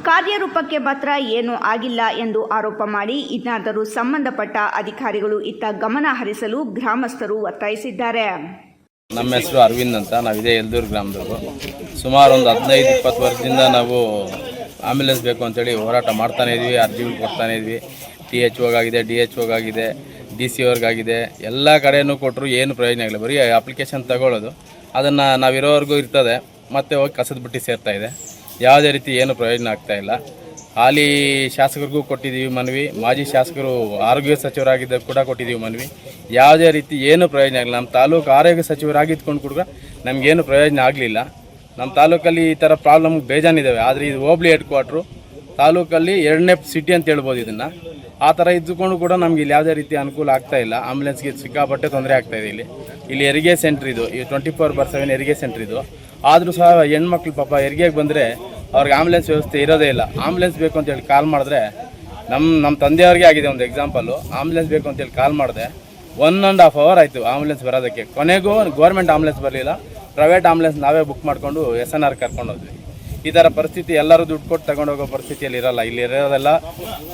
ಕಾರ್ಯರೂಪಕ್ಕೆ ಮಾತ್ರ ಏನೂ ಆಗಿಲ್ಲ ಎಂದು ಆರೋಪ ಮಾಡಿ ಇನ್ನಾದರೂ ಸಂಬಂಧಪಟ್ಟ ಅಧಿಕಾರಿಗಳು ಇತ್ತ ಗಮನ ಹರಿಸಲು ಗ್ರಾಮಸ್ಥರು ಒತ್ತಾಯಿಸಿದ್ದಾರೆ. ನಮ್ಮ ಹೆಸರು ಅರವಿಂದ್ ಅಂತ, ನಾವಿದೇ ಯಲ್ದೂರು ಗ್ರಾಮದವರು. ಸುಮಾರು ಒಂದು 15-20 ವರ್ಷದಿಂದ ನಾವು ಆಂಬ್ಯುಲೆನ್ಸ್ ಬೇಕು ಅಂತೇಳಿ ಹೋರಾಟ ಮಾಡ್ತಾನೇ ಇದ್ವಿ, ಅರ್ಜಿಗಳು ಕೊಡ್ತಾನೇ ಇದ್ವಿ. THOಗಾಗಿದೆ, DHOಗಾಗಿದೆ, DC ಅವ್ರಿಗಾಗಿದೆ, ಎಲ್ಲ ಕಡೆಯೂ ಕೊಟ್ಟರು ಏನು ಪ್ರಯೋಜನ ಆಗಿಲ್ಲ. ಬರೀ ಅಪ್ಲಿಕೇಶನ್ ತಗೊಳ್ಳೋದು, ಅದನ್ನು ನಾವಿರೋವರೆಗೂ ಇರ್ತದೆ, ಮತ್ತೆ ಹೋಗಿ ಕಸದ ಬುಟ್ಟಿ ಸೇರ್ತಾ ಇದೆ. ಯಾವುದೇ ರೀತಿ ಏನು ಪ್ರಯೋಜನ ಆಗ್ತಾಯಿಲ್ಲ. ಹಾಲಿ ಶಾಸಕರಿಗೂ ಕೊಟ್ಟಿದ್ದೀವಿ ಮನವಿ, ಮಾಜಿ ಶಾಸಕರು ಆರೋಗ್ಯ ಸಚಿವರಾಗಿದ್ದಾಗ ಕೂಡ ಕೊಟ್ಟಿದ್ದೀವಿ ಮನವಿ. ಯಾವುದೇ ರೀತಿ ಏನು ಪ್ರಯೋಜನ ಆಗಿಲ್ಲ. ನಮ್ಮ ತಾಲೂಕು ಆರೋಗ್ಯ ಸಚಿವರಾಗಿದ್ಕೊಂಡು ಕೂಡ ನಮಗೇನು ಪ್ರಯೋಜನ ಆಗಲಿಲ್ಲ. ನಮ್ಮ ತಾಲೂಕಲ್ಲಿ ಈ ಥರ ಪ್ರಾಬ್ಲಮ್ ಬೇಜಾನಿದ್ದಾವೆ. ಆದರೆ ಇದು ಹೋಬ್ಳಿ ಹೆಡ್ ಕ್ವಾರ್ಟ್ರು, ತಾಲೂಕಲ್ಲಿ 2ನೇ ಸಿಟಿ ಅಂತ ಹೇಳ್ಬೋದು ಇದನ್ನು. ಆ ಥರ ಇದ್ದುಕೊಂಡು ಕೂಡ ನಮ್ಗೆ ಇಲ್ಲಿ ಯಾವುದೇ ರೀತಿ ಅನುಕೂಲ ಆಗ್ತಾಯಿಲ್ಲ. ಆಂಬ್ಯುಲೆನ್ಸ್ಗೆ ಸಿಕ್ಕಾಪಟ್ಟೆ ತೊಂದರೆ ಆಗ್ತಾಯಿದೆ. ಇಲ್ಲಿ ಹೆರಿಗೆ ಸೆಂಟ್ರ್ ಇದು 24/7 ಹೆರಿಗೆ ಸೆಂಟ್ರ್ ಇದು. ಆದರೂ ಸಹ ಹೆಣ್ಮಕ್ಳು ಪಾಪ ಹೆರಿಗೆಗೆ ಬಂದರೆ ಅವ್ರಿಗೆ ಆಂಬ್ಯುಲೆನ್ಸ್ ವ್ಯವಸ್ಥೆ ಇರೋದೇ ಇಲ್ಲ. ಆಂಬ್ಯುಲೆನ್ಸ್ ಬೇಕು ಅಂತೇಳಿ ಕಾಲ್ ಮಾಡಿದ್ರೆ ನಮ್ಮ ತಂದೆಯವ್ರಿಗೆ ಆಗಿದೆ ಒಂದು ಎಕ್ಸಾಂಪಲ್ಲು. ಆಂಬ್ಯುಲೆನ್ಸ್ ಬೇಕು ಅಂತೇಳಿ ಕಾಲ್ ಮಾಡಿದೆ 1.5 ಅವರ್ ಆಯಿತು ಆಂಬ್ಯುಲೆನ್ಸ್ ಬರೋದಕ್ಕೆ. ಕೊನೆಗೂ ಗೌರ್ಮೆಂಟ್ ಆಂಬ್ಯುಲೆನ್ಸ್ ಬರಲಿಲ್ಲ, ಪ್ರೈವೇಟ್ ಆಂಬ್ಯುಲೆನ್ಸ್ ನಾವೇ ಬುಕ್ ಮಾಡಿಕೊಂಡು SNR ಕರ್ಕೊಂಡು ಹೋದ್ವಿ. ಈ ಥರ ಪರಿಸ್ಥಿತಿ ಎಲ್ಲರೂ ದುಡ್ಡು ಕೊಟ್ಟು ತಗೊಂಡೋಗೋ ಪರಿಸ್ಥಿತಿಯಲ್ಲಿ ಇರೋಲ್ಲ. ಇಲ್ಲಿ ಇರೋದೆಲ್ಲ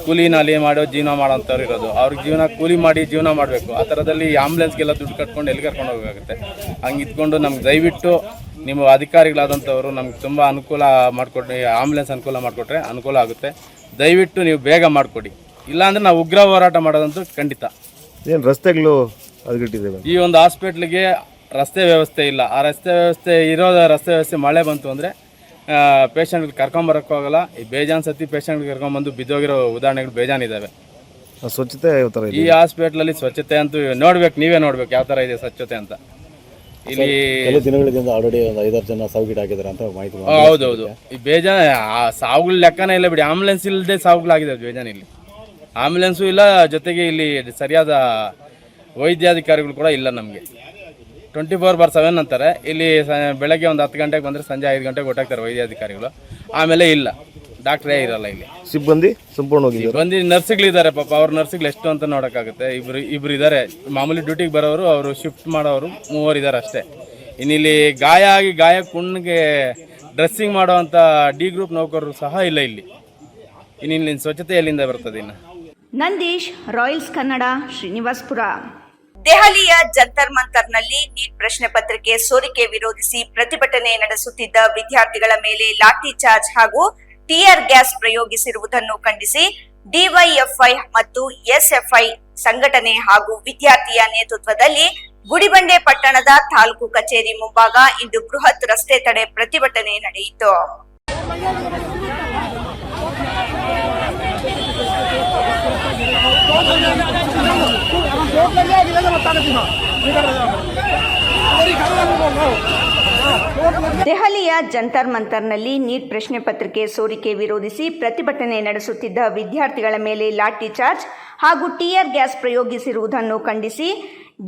ಕೂಲಿನಲ್ಲಿ ಮಾಡೋ ಜೀವನ ಮಾಡೋಂಥವ್ರು ಇರೋದು. ಅವ್ರಿಗೆ ಜೀವನ ಕೂಲಿ ಮಾಡಿ ಜೀವನ ಮಾಡಬೇಕು. ಆ ಥರದಲ್ಲಿ ಆಂಬ್ಯುಲೆನ್ಸ್ಗೆಲ್ಲ ದುಡ್ಡು ಕಟ್ಕೊಂಡು ಎಲ್ಲಿ ಕರ್ಕೊಂಡು ಹೋಗೋಕ್ಕಾಗುತ್ತೆ? ಹಂಗೆ ಇದ್ಕೊಂಡು ನಮ್ಗೆ ದಯವಿಟ್ಟು ನಿಮ್ಮ ಅಧಿಕಾರಿಗಳಾದಂಥವರು ನಮ್ಗೆ ತುಂಬ ಅನುಕೂಲ ಮಾಡಿಕೊಟ್ರೆ, ಆಂಬ್ಯುಲೆನ್ಸ್ ಅನುಕೂಲ ಮಾಡಿಕೊಟ್ರೆ ಅನುಕೂಲ ಆಗುತ್ತೆ. ದಯವಿಟ್ಟು ನೀವು ಬೇಗ ಮಾಡಿಕೊಡಿ. ಇಲ್ಲಾಂದರೆ ನಾವು ಉಗ್ರ ಹೋರಾಟ ಮಾಡೋದಂತೂ ಖಂಡಿತ. ಏನು ರಸ್ತೆಗಳು ಹದಗೆಟ್ಟಿದ್ದೇವೆ. ಈ ಒಂದು ಹಾಸ್ಪಿಟ್ಲಿಗೆ ರಸ್ತೆ ವ್ಯವಸ್ಥೆ ಇಲ್ಲ. ಆ ರಸ್ತೆ ವ್ಯವಸ್ಥೆ ಮಳೆ ಬಂತು ಅಂದರೆ ಪೇಷಂಟ್ಗಳು ಕರ್ಕೊಂಬರೋಕ್ಕಾಗಲ್ಲ. ಈ ಬೇಜಾನ್ ಸತಿ ಪೇಷಂಟ್ಗಳು ಕರ್ಕೊಂಬಂದು ಬಿದ್ದೋಗಿರೋ ಉದಾಹರಣೆಗಳು ಬೇಜಾನಿದ್ದಾವೆ. ಸ್ವಚ್ಛತೆ ಯಾವ ಥರ ಇದೆ ಈ ಹಾಸ್ಪಿಟ್ಲಲ್ಲಿ ಸ್ವಚ್ಛತೆ ಅಂತೂ ನೋಡ್ಬೇಕು, ನೀವೇ ನೋಡ್ಬೇಕು ಯಾವ ಥರ ಇದೆ ಸ್ವಚ್ಛತೆ ಅಂತ. ಇಲ್ಲಿ ಕೆಲವು ದಿನಗಳಿಂದ ಆಲ್ರೆಡಿ ಒಂದು 5-6 ಜನ ಸಾವಿಗೀಡಾಗಿದ್ದಾರೆ ಅಂತ ಮಾಹಿತಿ. ಹೌದೌದು, ಈ ಬೇಜಾನ್ ಸಾವುಗಳ ಲೆಕ್ಕನೇ ಇಲ್ಲ ಬಿಡಿ. ಆಂಬುಲೆನ್ಸ್ ಇಲ್ಲದೆ ಸಾವುಗಳಾಗಿದೆ ಬೇಜಾನ್. ಇಲ್ಲಿ ಆಂಬುಲೆನ್ಸು ಇಲ್ಲ, ಜೊತೆಗೆ ಇಲ್ಲಿ ಸರಿಯಾದ ವೈದ್ಯಾಧಿಕಾರಿಗಳು ಕೂಡ ಇಲ್ಲ ನಮಗೆ. 24/7 ಅಂತಾರೆ. ಇಲ್ಲಿ ಬೆಳಗ್ಗೆ ಒಂದು 10 ಗಂಟೆಗೆ ಬಂದರೆ ಸಂಜೆ 5 ಗಂಟೆಗೆ ಹೊಟ್ಟಾಗ್ತಾರೆ ವೈದ್ಯಾಧಿಕಾರಿಗಳು. ಆಮೇಲೆ ಇಲ್ಲ, ಡಾಕ್ಟ್ರೇ ಇರಲ್ಲ ಇಲ್ಲಿ. ಸಿಬ್ಬಂದಿ ಸಂಪೂರ್ಣ ಹೋಗಿದ್ದಾರೆ. ಸಿಬ್ಬಂದಿ ನರ್ಸ್ಗಳಿದ್ದಾರೆ ಪಾಪ. ಅವ್ರ ನರ್ಸ್ಗಳು ಎಷ್ಟು ಅಂತ ನೋಡೋಕ್ಕಾಗುತ್ತೆ. ಇಬ್ರು ಇದ್ದಾರೆ ಮಾಮೂಲಿ ಡ್ಯೂಟಿಗೆ ಬರೋರು, ಅವರು ಶಿಫ್ಟ್ ಮಾಡೋರು 3 ಇದ್ದಾರೆ ಅಷ್ಟೇ. ಇನ್ನಿಲ್ಲಿ ಗಾಯ ಕುಣ್ಣಿಗೆ ಡ್ರೆಸ್ಸಿಂಗ್ ಮಾಡೋವಂಥ ಡಿ ಗ್ರೂಪ್ ನೌಕರರು ಸಹ ಇಲ್ಲ ಇಲ್ಲಿ. ಇನ್ನಿಲ್ಲಿ ಸ್ವಚ್ಛತೆ ಎಲ್ಲಿಂದ ಬರ್ತದೆ ಇನ್ನು? ನಂದೀಶ್, ರಾಯಲ್ಸ್ ಕನ್ನಡ, ಶ್ರೀನಿವಾಸ್ಪುರ. ದೆಹಲಿಯ ಜಂತರ್ ಮಂತರ್ನಲ್ಲಿ ನೀಟ್ ಪ್ರಶ್ನೆ ಪತ್ರಿಕೆ ಸೋರಿಕೆ ವಿರೋಧಿಸಿ ಪ್ರತಿಭಟನೆ ನಡೆಸುತ್ತಿದ್ದ ವಿದ್ಯಾರ್ಥಿಗಳ ಮೇಲೆ ಲಾಠಿ ಚಾರ್ಜ್ ಹಾಗೂ ಟಿಯರ್ ಗ್ಯಾಸ್ ಪ್ರಯೋಗಿಸಿರುವುದನ್ನು ಖಂಡಿಸಿ ಡಿವೈಎಫ್ಐ ಮತ್ತು ಎಸ್ಎಫ್ಐ ಸಂಘಟನೆ ಹಾಗೂ ವಿದ್ಯಾರ್ಥಿಯ ನೇತೃತ್ವದಲ್ಲಿ ಗುಡಿಬಂಡೆ ಪಟ್ಟಣದ ತಾಲೂಕು ಕಚೇರಿ ಮುಂಭಾಗ ಇಂದು ಬೃಹತ್ ರಸ್ತೆ ತಡೆ ಪ್ರತಿಭಟನೆ ನಡೆಯಿತು. ದೆಹಲಿಯ ಜಂತರ್ ಮಂತರ್ನಲ್ಲಿ ನೀಟ್ ಪ್ರಶ್ನೆ ಪತ್ರಿಕೆ ಸೋರಿಕೆ ವಿರೋಧಿಸಿ ಪ್ರತಿಭಟನೆ ನಡೆಸುತ್ತಿದ್ದ ವಿದ್ಯಾರ್ಥಿಗಳ ಮೇಲೆ ಲಾಠಿ ಚಾರ್ಜ್ ಹಾಗೂ ಟಿಯರ್ ಗ್ಯಾಸ್ ಪ್ರಯೋಗಿಸಿರುವುದನ್ನು ಖಂಡಿಸಿ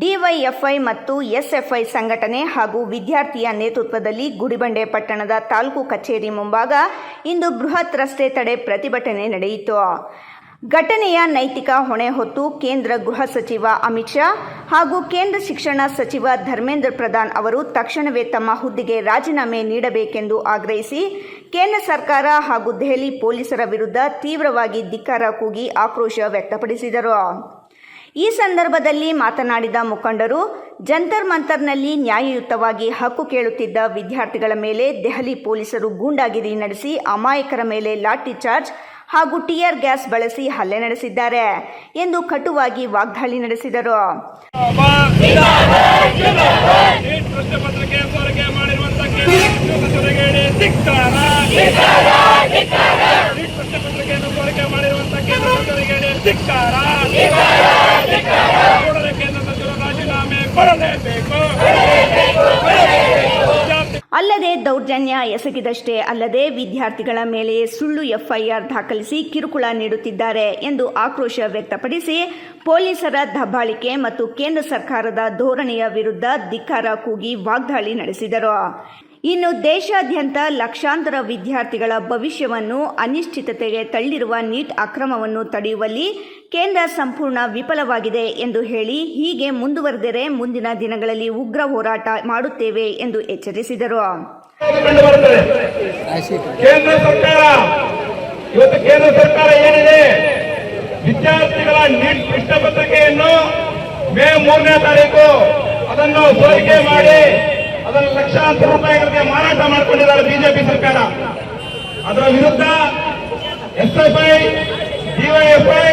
ಡಿವೈಎಫ್ಐ ಮತ್ತು ಎಸ್ಎಫ್ಐ ಸಂಘಟನೆ ಹಾಗೂ ವಿದ್ಯಾರ್ಥಿಯ ನೇತೃತ್ವದಲ್ಲಿ ಗುಡಿಬಂಡೆ ಪಟ್ಟಣದ ತಾಲೂಕು ಕಚೇರಿ ಮುಂಭಾಗ ಇಂದು ಬೃಹತ್ ರಸ್ತೆ ತಡೆ ಪ್ರತಿಭಟನೆ ನಡೆಯಿತು. ಘಟನೆಯ ನೈತಿಕ ಹೊಣೆ ಹೊತ್ತು ಕೇಂದ್ರ ಗೃಹ ಸಚಿವ ಅಮಿತ್ ಶಾ ಹಾಗೂ ಕೇಂದ್ರ ಶಿಕ್ಷಣ ಸಚಿವ ಧರ್ಮೇಂದ್ರ ಪ್ರಧಾನ್ ಅವರು ತಕ್ಷಣವೇ ತಮ್ಮ ಹುದ್ದೆಗೆ ರಾಜೀನಾಮೆ ನೀಡಬೇಕೆಂದು ಆಗ್ರಹಿಸಿ ಕೇಂದ್ರ ಸರ್ಕಾರ ಹಾಗೂ ದೆಹಲಿ ಪೊಲೀಸರ ವಿರುದ್ಧ ತೀವ್ರವಾಗಿ ಧಿಕ್ಕಾರ ಕೂಗಿ ಆಕ್ರೋಶ ವ್ಯಕ್ತಪಡಿಸಿದರು. ಈ ಸಂದರ್ಭದಲ್ಲಿ ಮಾತನಾಡಿದ ಮುಖಂಡರು, ಜಂತರ್ ಮಂತರ್ನಲ್ಲಿ ನ್ಯಾಯಯುತವಾಗಿ ಹಕ್ಕು ಕೇಳುತ್ತಿದ್ದ ವಿದ್ಯಾರ್ಥಿಗಳ ಮೇಲೆ ದೆಹಲಿ ಪೊಲೀಸರು ಗೂಂಡಾಗಿರಿ ನಡೆಸಿ ಅಮಾಯಕರ ಮೇಲೆ ಲಾಠಿ ಚಾರ್ಜ್ ಹಾಗೂ ಟಿಯರ್ ಗ್ಯಾಸ್ ಬಳಸಿ ಹಲ್ಲೆ ನಡೆಸಿದ್ದಾರೆ ಎಂದು ಕಟುವಾಗಿ ವಾಗ್ದಾಳಿ ನಡೆಸಿದರು. ಅಲ್ಲದೆ ದೌರ್ಜನ್ಯ ಎಸಗಿದಷ್ಟೇ ಅಲ್ಲದೆ ವಿದ್ಯಾರ್ಥಿಗಳ ಮೇಲೆ ಸುಳ್ಳು ಎಫ್ಐಆರ್ ದಾಖಲಿಸಿ ಕಿರುಕುಳ ನೀಡುತ್ತಿದ್ದಾರೆ ಎಂದು ಆಕ್ರೋಶ ವ್ಯಕ್ತಪಡಿಸಿ ಪೊಲೀಸರ ದಬ್ಬಾಳಿಕೆ ಮತ್ತು ಕೇಂದ್ರ ಸರ್ಕಾರದ ಧೋರಣೆಯ ವಿರುದ್ಧ ಧಿಕ್ಕಾರ ಕೂಗಿ ವಾಗ್ದಾಳಿ ನಡೆಸಿದರು. ಇನ್ನು ದೇಶಾದ್ಯಂತ ಲಕ್ಷಾಂತರ ವಿದ್ಯಾರ್ಥಿಗಳ ಭವಿಷ್ಯವನ್ನು ಅನಿಶ್ಚಿತತೆಗೆ ತಳ್ಳಿರುವ ನೀಟ್ ಅಕ್ರಮವನ್ನು ತಡೆಯುವಲ್ಲಿ ಕೇಂದ್ರ ಸಂಪೂರ್ಣ ವಿಫಲವಾಗಿದೆ ಎಂದು ಹೇಳಿ, ಹೀಗೆ ಮುಂದುವರೆದರೆ ಮುಂದಿನ ದಿನಗಳಲ್ಲಿ ಉಗ್ರ ಹೋರಾಟ ಮಾಡುತ್ತೇವೆ ಎಂದು ಎಚ್ಚರಿಸಿದರು. ಕೇಂದ್ರ ಸರ್ಕಾರ ಏನಿದೆ, ವಿದ್ಯಾರ್ಥಿಗಳ ನೀಟ್ ಪ್ರಶ್ನೆ ಪತ್ರಿಕೆಯನ್ನು ಮೇ 3ನೇ ತಾರೀಕು ಅದನ್ನು ಸೋರಿಕೆ ಮಾಡಿ ಅದನ್ನು ಲಕ್ಷಾಂತರ ರೂಪಾಯಿಗಳಿಗೆ ಮಾರಾಟ ಮಾಡಿಕೊಂಡಿದ್ದಾರೆ ಬಿಜೆಪಿ ಸರ್ಕಾರ. ಅದರ ವಿರುದ್ಧ ಎಸ್ಎಫ್ಐ, ಡಿವೈಎಫ್ಐ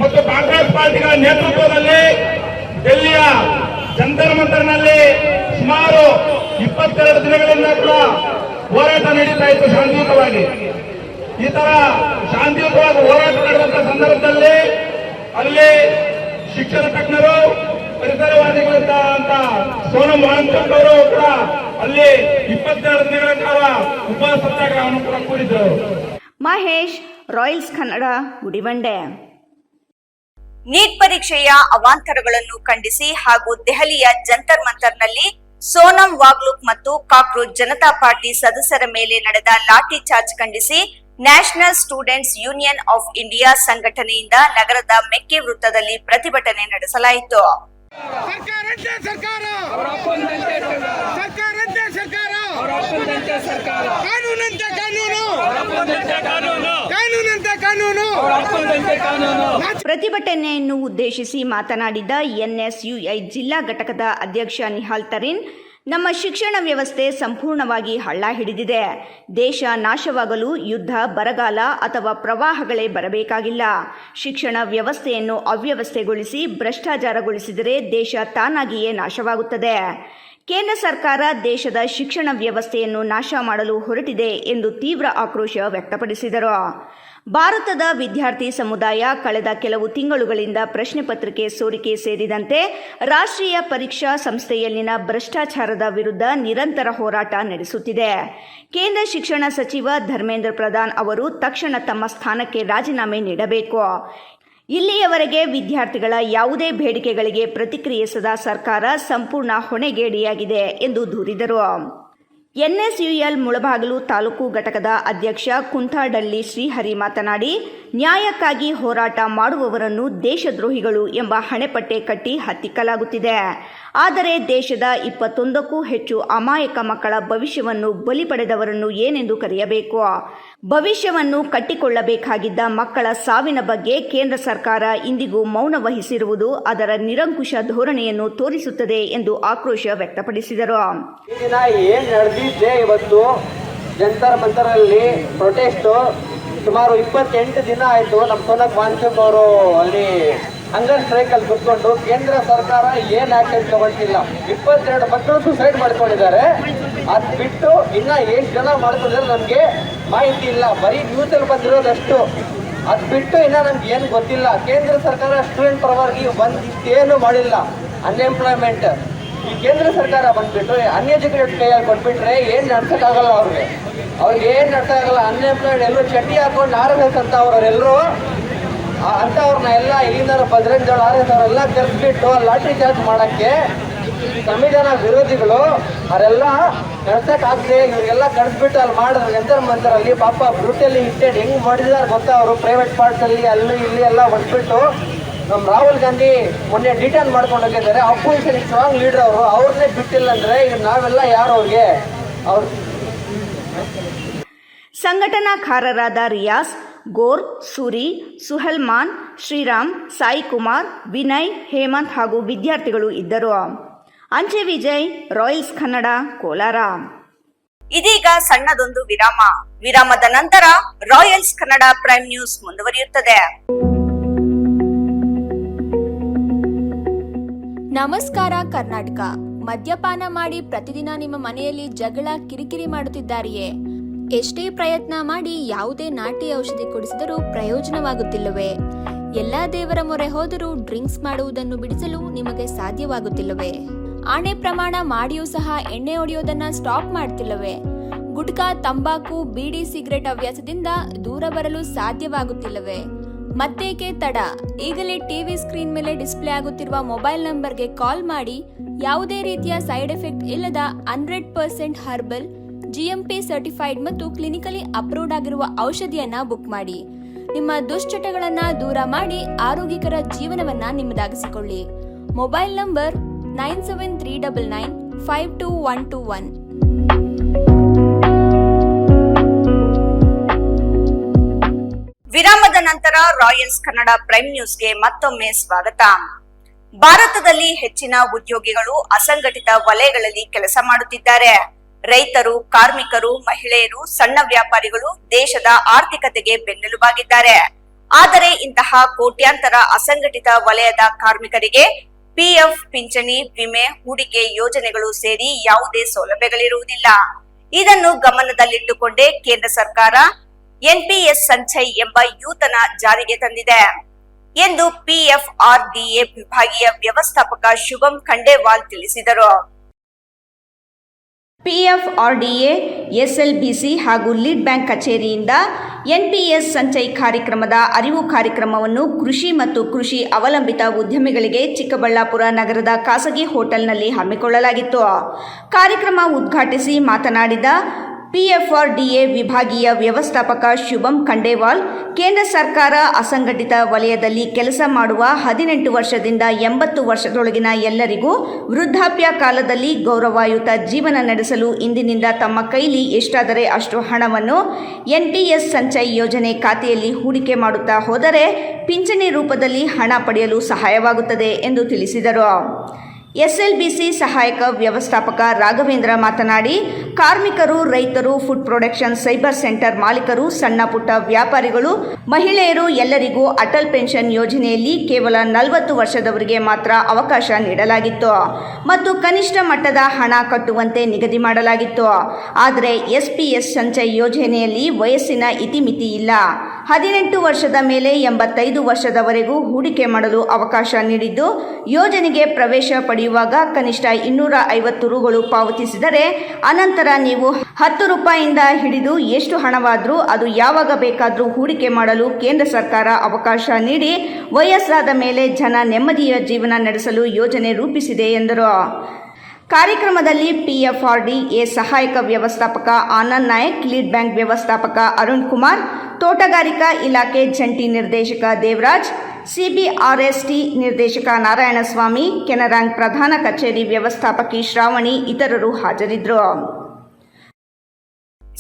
ಮತ್ತು ಕಾಂಗ್ರೆಸ್ ಪಾರ್ಟಿಗಳ ನೇತೃತ್ವದಲ್ಲಿ ಡೆಲ್ಲಿಯ ಜಂತರ್ ಮಂತರ್ನಲ್ಲಿ ಸುಮಾರು 22 ದಿನಗಳಿಂದ ಕೂಡ ಹೋರಾಟ ನಡೀತಾ ಇತ್ತು ಶಾಂತಿಯುತವಾಗಿ. ಈ ತರ ಶಾಂತಿಯುತವಾಗಿ ಹೋರಾಟ ನಡೆದಂತ ಸಂದರ್ಭದಲ್ಲಿ ಅಲ್ಲಿ ಶಿಕ್ಷಣ ತಜ್ಞರು, ಪರಿಸರವಾದಿಗಳಿಂದ ಅಂತ ಸೋನಂ ವಾಂಗ್ಚುಕ್ ಅವರು ಕೂಡ ಅಲ್ಲಿ 22 ದಿನಗಳ ಕಾಲ ಉಪವಾಸ ಸತ್ಯಾಗ್ರಹವನ್ನು ಕೂಡ ಕೂಡಿದ್ರು. ಮಹೇಶ್, ರಾಯಲ್ಸ್ ಕನ್ನಡ, ಗುಡಿಬಂಡೆ. ನೀಟ್ ಪರೀಕ್ಷೆಯ ಅವಾಂತರಗಳನ್ನು ಖಂಡಿಸಿ ಹಾಗೂ ದೆಹಲಿಯ ಜಂತರ್ ಮಂತರ್ನಲ್ಲಿ ಸೋನಂ ವಾಂಗ್ಚುಕ್ ಮತ್ತು ಕಾಕ್ರೋಚ್ ಜನತಾ ಪಾರ್ಟಿ ಸದಸ್ಯರ ಮೇಲೆ ನಡೆದ ಲಾಠಿ ಚಾರ್ಜ್ ಖಂಡಿಸಿ national students union of India ಸಂಘಟನೆಯಿಂದ ನಗರದ ಮೆಕ್ಕೆ ವೃತ್ತದಲ್ಲಿ ಪ್ರತಿಭಟನೆ ನಡೆಸಲಾಯಿತು. ಪ್ರತಿಭಟನೆಯನ್ನು ಉದ್ದೇಶಿಸಿ ಮಾತನಾಡಿದ ಎನ್ಎಸ್ಯುಐ ಜಿಲ್ಲಾ ಘಟಕದ ಅಧ್ಯಕ್ಷ ನಿಹಾಲ್ ತರೀನ್, ನಮ್ಮ ಶಿಕ್ಷಣ ವ್ಯವಸ್ಥೆ ಸಂಪೂರ್ಣವಾಗಿ ಹಳ್ಳ ಹಿಡಿದಿದೆ. ದೇಶ ನಾಶವಾಗಲು ಯುದ್ಧ, ಬರಗಾಲ ಅಥವಾ ಪ್ರವಾಹಗಳೇ ಬರಬೇಕಾಗಿಲ್ಲ. ಶಿಕ್ಷಣ ವ್ಯವಸ್ಥೆಯನ್ನು ಅವ್ಯವಸ್ಥೆಗೊಳಿಸಿ ಭ್ರಷ್ಟಾಚಾರಗೊಳಿಸಿದರೆ ದೇಶ ತಾನಾಗಿಯೇ ನಾಶವಾಗುತ್ತದೆ. ಕೇಂದ್ರ ಸರ್ಕಾರ ದೇಶದ ಶಿಕ್ಷಣ ವ್ಯವಸ್ಥೆಯನ್ನು ನಾಶ ಮಾಡಲು ಹೊರಟಿದೆ ಎಂದು ತೀವ್ರ ಆಕ್ರೋಶ ವ್ಯಕ್ತಪಡಿಸಿದರು. ಭಾರತದ ವಿದ್ಯಾರ್ಥಿ ಸಮುದಾಯ ಕಳೆದ ಕೆಲವು ತಿಂಗಳುಗಳಿಂದ ಪ್ರಶ್ನೆ ಪತ್ರಿಕೆ ಸೋರಿಕೆ ಸೇರಿದಂತೆ ರಾಷ್ಟ್ರೀಯ ಪರೀಕ್ಷಾ ಸಂಸ್ಥೆಯಲ್ಲಿನ ಭ್ರಷ್ಟಾಚಾರದ ವಿರುದ್ಧ ನಿರಂತರ ಹೋರಾಟ ನಡೆಸುತ್ತಿದೆ. ಕೇಂದ್ರ ಶಿಕ್ಷಣ ಸಚಿವ ಧರ್ಮೇಂದ್ರ ಪ್ರಧಾನ್ ಅವರು ತಕ್ಷಣ ತಮ್ಮ ಸ್ಥಾನಕ್ಕೆ ರಾಜೀನಾಮೆ ನೀಡಬೇಕು. ಇಲ್ಲಿಯವರೆಗೆ ವಿದ್ಯಾರ್ಥಿಗಳ ಯಾವುದೇ ಬೇಡಿಕೆಗಳಿಗೆ ಪ್ರತಿಕ್ರಿಯಿಸದ ಸರ್ಕಾರ ಸಂಪೂರ್ಣ ಹೊಣೆಗೇಡಿಯಾಗಿದೆ ಎಂದು ದೂರಿದರು. ಎನ್ಎಸ್ಯುಎಲ್ ಮುಳಬಾಗಿಲು ತಾಲೂಕು ಘಟಕದ ಅಧ್ಯಕ್ಷ ಕುಂತಾಡಳ್ಳಿ ಶ್ರೀಹರಿ ಮಾತನಾಡಿ, ನ್ಯಾಯಕ್ಕಾಗಿ ಹೋರಾಟ ಮಾಡುವವರನ್ನು ದೇಶದ್ರೋಹಿಗಳು ಎಂಬ ಹಣೆಪಟ್ಟೆ ಕಟ್ಟಿ ಹತ್ತಿಕ್ಕಲಾಗುತ್ತಿದೆ. ಆದರೆ ದೇಶದ 21ಕ್ಕೂ ಹೆಚ್ಚು ಅಮಾಯಕ ಮಕ್ಕಳ ಭವಿಷ್ಯವನ್ನು ಬಲಿ ಪಡೆದವರನ್ನು ಏನೆಂದು ಕರೆಯಬೇಕು? ಭವಿಷ್ಯವನ್ನು ಕಟ್ಟಿಕೊಳ್ಳಬೇಕಾಗಿದ್ದ ಮಕ್ಕಳ ಸಾವಿನ ಬಗ್ಗೆ ಕೇಂದ್ರ ಸರ್ಕಾರ ಇಂದಿಗೂ ಮೌನ ವಹಿಸಿರುವುದು ಅದರ ನಿರಂಕುಶ ಧೋರಣೆಯನ್ನು ತೋರಿಸುತ್ತದೆ ಎಂದು ಆಕ್ರೋಶ ವ್ಯಕ್ತಪಡಿಸಿದರು. ಈ ದಿನ ಏನ್ ನಡೆದಿದ್ದೆ ಇವತ್ತು ಜಂತರ್ ಮಂತರಲ್ಲಿ ಪ್ರೊಟೆಸ್ಟ್ ಸುಮಾರು 28 ದಿನ ಆಯ್ತು. ನಮ್ಮ ಸೋನಕ್ ವಾನ್ಸಿಂಗ್ ಅವರು ಅಲ್ಲಿ ಹಂಗರ್ ಸ್ಟ್ರೈಕ್ ಅಲ್ಲಿ ಕುತ್ಕೊಂಡು ಕೇಂದ್ರ ಸರ್ಕಾರ ಏನ್ ಆಕ್ಷನ್ ತಗೊಳ್ತಿಲ್ಲ. 22 ಮಕ್ಕಳು ಸುಸೈಡ್ ಮಾಡ್ಕೊಂಡಿದ್ದಾರೆ. ಅದ್ ಬಿಟ್ಟು ಇನ್ನ ಎಷ್ಟು ಜನ ಮಾಡ್ಕೊಂಡಿದ್ದಾರೆ ನಮ್ಗೆ ಮಾಹಿತಿ ಇಲ್ಲ. ಬರೀ ನ್ಯೂಸ್ ಅಲ್ಲಿ ಬಂದಿರೋದಷ್ಟು. ಅದ್ ಬಿಟ್ಟು ಇನ್ನ ನಮ್ಗೆ ಏನು ಗೊತ್ತಿಲ್ಲ. ಕೇಂದ್ರ ಸರ್ಕಾರ ಸ್ಟೂಡೆಂಟ್ ಪರವಾಗಿ ಇಷ್ಟೇನು ಮಾಡಿಲ್ಲ. ಅನ್ಎಂಪ್ಲಾಯ್ಮೆಂಟ್ ಈ ಕೇಂದ್ರ ಸರ್ಕಾರ ಬಂದ್ಬಿಟ್ಟು ಅನ್ಎಜುಕೇಟೆಡ್ ಕೈಯಲ್ಲಿ ಕೊಟ್ಬಿಟ್ರೆ ಏನ್ ನಡ್ಸಕ್ಕಾಗಲ್ಲ. ಅವ್ರಿಗೆ ಏನ್ ನಡ್ಸಕ್ಕಾಗಲ್ಲ. ಅನ್ಎಂಪ್ಲಾಯ್ಡ್ ಎಲ್ಲರೂ ಚಡ್ಡಿ ಹಾಕೊಂಡು RSS ಅಂತ ಅವರೆಲ್ಲರೂ ಅಂಥವ್ರನ್ನ ಎಲ್ಲ ಇಲ್ಲಿಂದ ಭದ್ರಂಜ RSS ಅವರೆಲ್ಲ ಕರೆಸ್ಬಿಟ್ಟು ಲಾಟ್ರಿ ಚಾರ್ಜ್ ಮಾಡಕ್ಕೆ ಸಂವಿಧಾನ ವಿರೋಧಿಗಳು ಅವರೆಲ್ಲ ನಡ್ಸಕ್ಕಾಗದೆ ಇವ್ರಿಗೆಲ್ಲ ಕಳಿಸ್ಬಿಟ್ಟು ಅಲ್ಲಿ ಮಾಡಿದ್ರೆ ಎಂತರ ಮಂತರಲ್ಲಿ ಪಾಪ ಬ್ರೂಟಲಿ ಹಿಟ್ಟೆಡ್ ಹೆಂಗ್ ಮಾಡಿದಾರೆ ಗೊತ್ತಾ. ಅವರು ಪ್ರೈವೇಟ್ ಪಾರ್ಟ್ಸ್ ಅಲ್ಲಿ ಅಲ್ಲಿ ಇಲ್ಲಿ ಎಲ್ಲ ಹೊಡ್ಬಿಟ್ಟು ನಮ್ಮ ರಾಹುಲ್ ಗಾಂಧಿ ಮೊನ್ನೆ ಡಿಟೈನ್ ಮಾಡ್ಕೊಂಡು ಹೋಗಿದ್ದಾರೆ. ಅಪೋಸಿಷನ್ ಸ್ಟ್ರಾಂಗ್ ಲೀಡರ್ ಅವರು, ಅವ್ರನ್ನೇ ಬಿಟ್ಟಿಲ್ಲ ಅಂದ್ರೆ ಈಗ ನಾವೆಲ್ಲ ಯಾರು ಅವ್ರಿಗೆ? ಅವ್ರು ಸಂಘಟನಾಕಾರರಾದ ರಿಯಾಸ್, ಗೋರ್, ಸೂರಿ, ಸುಹಲ್ಮಾನ್, ಶ್ರೀರಾಮ್, ಸಾಯಿ ಕುಮಾರ್, ವಿನಯ್, ಹೇಮಂತ್ ಹಾಗೂ ವಿದ್ಯಾರ್ಥಿಗಳು ಇದ್ದರು. ಅಂಚೆ ವಿಜಯ್, ರಾಯಲ್ಸ್ ಕನ್ನಡ, ಕೋಲಾರ. ಇದೀಗ ಸಣ್ಣದೊಂದು ವಿರಾಮ. ವಿರಾಮದ ನಂತರ ರಾಯಲ್ಸ್ ಕನ್ನಡ ಪ್ರೈಮ್ ನ್ಯೂಸ್ ಮುಂದುವರಿಯುತ್ತದೆ. ನಮಸ್ಕಾರ ಕರ್ನಾಟಕ. ಮದ್ಯಪಾನ ಮಾಡಿ ಪ್ರತಿದಿನ ನಿಮ್ಮ ಮನೆಯಲ್ಲಿ ಜಗಳ, ಕಿರಿಕಿರಿ ಮಾಡುತ್ತಿದ್ದಾರೆಯೇ? ಎಷ್ಟೇ ಪ್ರಯತ್ನ ಮಾಡಿ ಯಾವುದೇ ನಾಟಿ ಔಷಧಿ ಕುಡಿಸಿದರೂ ಪ್ರಯೋಜನವಾಗುತ್ತಿಲ್ಲವೇ? ಎಲ್ಲಾ ದೇವರ ಮೊರೆ ಹೋದರೂ ಡ್ರಿಂಕ್ಸ್ ಮಾಡುವುದನ್ನು ಬಿಡಿಸಲು ನಿಮಗೆ ಸಾಧ್ಯವಾಗುತ್ತಿಲ್ಲವೇ? ಆಣೆ ಪ್ರಮಾಣ ಮಾಡಿಯೂ ಸಹ ಎಣ್ಣೆ ಹೊಡೆಯೋದನ್ನ ಸ್ಟಾಪ್ ಮಾಡ್ತಿಲ್ಲವೇ? ಗುಟ್ಕಾ, ತಂಬಾಕು, ಬೀಡಿ, ಸಿಗರೆಟ್ ಹವ್ಯಾಸದಿಂದ ದೂರ ಬರಲು ಸಾಧ್ಯವಾಗುತ್ತಿಲ್ಲವೇ? ಮತ್ತೇಕೆ ತಡ? ಈಗಲೇ ಟಿವಿ ಸ್ಕ್ರೀನ್ ಮೇಲೆ ಡಿಸ್ಪ್ಲೇ ಆಗುತ್ತಿರುವ ಮೊಬೈಲ್ ನಂಬರ್ಗೆ ಕಾಲ್ ಮಾಡಿ ಯಾವುದೇ ರೀತಿಯ ಸೈಡ್ ಎಫೆಕ್ಟ್ ಇಲ್ಲದ 100% ಹರ್ಬಲ್, GMP ಸರ್ಟಿಫೈಡ್ ಮತ್ತು ಕ್ಲಿನಿಕಲಿ ಅಪ್ರೂವ್ಡ್ ಆಗಿರುವ ಔಷಧಿಯನ್ನ ಬುಕ್ ಮಾಡಿ. ನಿಮ್ಮ ದುಶ್ಚಟಗಳನ್ನ ದೂರ ಮಾಡಿ ಆರೋಗ್ಯಕರ ಜೀವನವನ್ನ ನಿಮ್ಮದಾಗಿಸಿಕೊಳ್ಳಿ. Mobile number 9739952121. ವಿರಾಮದ ನಂತರ ರಾಯಲ್ಸ್ ಕನ್ನಡ ಪ್ರೈಮ್ ನ್ಯೂಸ್ಗೆ ಮತ್ತೊಮ್ಮೆ ಸ್ವಾಗತ. ಭಾರತದಲ್ಲಿ ಹೆಚ್ಚಿನ ಉದ್ಯೋಗಿಗಳು ಅಸಂಘಟಿತ ವಲಯಗಳಲ್ಲಿ ಕೆಲಸ ಮಾಡುತ್ತಿದ್ದಾರೆ. ರೈತರು, ಕಾರ್ಮಿಕರು, ಮಹಿಳೆಯರು, ಸಣ್ಣ ವ್ಯಾಪಾರಿಗಳು ದೇಶದ ಆರ್ಥಿಕತೆಗೆ ಬೆನ್ನೆಲುಬಾಗಿದ್ದಾರೆ. ಆದರೆ ಇಂತಹ ಕೋಟ್ಯಾಂತರ ಅಸಂಘಟಿತ ವಲಯದ ಕಾರ್ಮಿಕರಿಗೆ PF, ಪಿಂಚಣಿ, ವಿಮೆ, ಹೂಡಿಕೆ ಯೋಜನೆಗಳು ಸೇರಿ ಯಾವುದೇ ಸೌಲಭ್ಯಗಳಿರುವುದಿಲ್ಲ. ಇದನ್ನು ಗಮನದಲ್ಲಿಟ್ಟುಕೊಂಡೇ ಕೇಂದ್ರ ಸರ್ಕಾರ NPS ಸಂಚಯ್ ಎಂಬ ಯೂತನ ಜಾರಿಗೆ ತಂದಿದೆ ಎಂದು PFRDA ವಿಭಾಗೀಯ ವ್ಯವಸ್ಥಾಪಕ ಶುಭಂ ಖಂಡೇವಾಲ್ ತಿಳಿಸಿದರು. PFRDA, SLBC ಹಾಗೂ ಲೀಡ್ ಬ್ಯಾಂಕ್ ಕಚೇರಿಯಿಂದ NPS ಸಂಚಯ್ ಕಾರ್ಯಕ್ರಮದ ಅರಿವು ಕಾರ್ಯಕ್ರಮವನ್ನು ಕೃಷಿ ಮತ್ತು ಕೃಷಿ ಅವಲಂಬಿತ ಉದ್ಯಮಿಗಳಿಗೆ ಚಿಕ್ಕಬಳ್ಳಾಪುರ ನಗರದ ಖಾಸಗಿ ಹೋಟೆಲ್ನಲ್ಲಿ ಹಮ್ಮಿಕೊಳ್ಳಲಾಗಿತ್ತು. ಕಾರ್ಯಕ್ರಮ ಉದ್ಘಾಟಿಸಿ ಮಾತನಾಡಿದ PFRDA ವಿಭಾಗೀಯ ವ್ಯವಸ್ಥಾಪಕ ಶುಭಂ ಖಂಡೇವಾಲ್, ಕೇಂದ್ರ ಸರ್ಕಾರ ಅಸಂಘಟಿತ ವಲಯದಲ್ಲಿ ಕೆಲಸ ಮಾಡುವ 18 ವರ್ಷದಿಂದ 80 ವರ್ಷದೊಳಗಿನ ಎಲ್ಲರಿಗೂ ವೃದ್ಧಾಪ್ಯ ಕಾಲದಲ್ಲಿ ಗೌರವಯುತ ಜೀವನ ನಡೆಸಲು ಇಂದಿನಿಂದ ತಮ್ಮ ಕೈಲಿ ಎಷ್ಟಾದರೆ ಅಷ್ಟು ಹಣವನ್ನು NPS ಸಂಚಯ್ ಯೋಜನೆ ಖಾತೆಯಲ್ಲಿ ಹೂಡಿಕೆ ಮಾಡುತ್ತಾ ಹೋದರೆ ಪಿಂಚಣಿ ರೂಪದಲ್ಲಿ ಹಣ ಪಡೆಯಲು ಸಹಾಯವಾಗುತ್ತದೆ ಎಂದು ತಿಳಿಸಿದರು. ಎಸ್ಎಲ್ಬಿಸಿ ಸಹಾಯಕ ವ್ಯವಸ್ಥಾಪಕ ರಾಘವೇಂದ್ರ ಮಾತನಾಡಿ, ಕಾರ್ಮಿಕರು, ರೈತರು, ಫುಡ್ ಪ್ರೊಡಕ್ಷನ್ ಸೈಬರ್ ಸೆಂಟರ್ ಮಾಲೀಕರು, ಸಣ್ಣ ಪುಟ್ಟ ವ್ಯಾಪಾರಿಗಳು, ಮಹಿಳೆಯರು ಎಲ್ಲರಿಗೂ ಅಟಲ್ ಪೆನ್ಷನ್ ಯೋಜನೆಯಲ್ಲಿ ಕೇವಲ 40 ವರ್ಷದವರಿಗೆ ಮಾತ್ರ ಅವಕಾಶ ನೀಡಲಾಗಿತ್ತು ಮತ್ತು ಕನಿಷ್ಠ ಮಟ್ಟದ ಹಣ ಕಟ್ಟುವಂತೆ ನಿಗದಿ ಮಾಡಲಾಗಿತ್ತು. ಆದರೆ ಎಸ್ಪಿಎಸ್ ಸಂಚಯ್ ಯೋಜನೆಯಲ್ಲಿ ವಯಸ್ಸಿನ ಇತಿಮಿತಿ ಇಲ್ಲ. 18 ವರ್ಷದ ಮೇಲೆ 85 ವರ್ಷದವರೆಗೂ ಹೂಡಿಕೆ ಮಾಡಲು ಅವಕಾಶ ನೀಡಿದ್ದು, ಯೋಜನೆಗೆ ಪ್ರವೇಶ ಪಡೆಯುವಾಗ ಕನಿಷ್ಠ 250 ರುಗಳು ಪಾವತಿಸಿದರೆ ಅನಂತರ ನೀವು 10 ರೂಪಾಯಿಯಿಂದ ಹಿಡಿದು ಎಷ್ಟು ಹಣವಾದರೂ ಅದು ಯಾವಾಗ ಬೇಕಾದರೂ ಹೂಡಿಕೆ ಮಾಡಲು ಕೇಂದ್ರ ಸರ್ಕಾರ ಅವಕಾಶ ನೀಡಿ ವಯಸ್ಸಾದ ಮೇಲೆ ಜನ ನೆಮ್ಮದಿಯ ಜೀವನ ನಡೆಸಲು ಯೋಜನೆ ರೂಪಿಸಿದೆ ಎಂದರು. ಕಾರ್ಯಕ್ರಮದಲ್ಲಿ PFRDA ಸಹಾಯಕ ವ್ಯವಸ್ಥಾಪಕ ಆನಂದ್ ನಾಯಕ್, ಲೀಡ್ ಬ್ಯಾಂಕ್ ವ್ಯವಸ್ಥಾಪಕ ಅರುಣ್ ಕುಮಾರ್, ತೋಟಗಾರಿಕಾ ಇಲಾಖೆ ಜಂಟಿ ನಿರ್ದೇಶಕ ದೇವರಾಜ್, CBRST ನಿರ್ದೇಶಕ ನಾರಾಯಣಸ್ವಾಮಿ, ಕೆನರಾಂಕ್ ಪ್ರಧಾನ ಕಚೇರಿ ವ್ಯವಸ್ಥಾಪಕಿ ಶ್ರಾವಣಿ ಇತರರು ಹಾಜರಿದ್ದರು.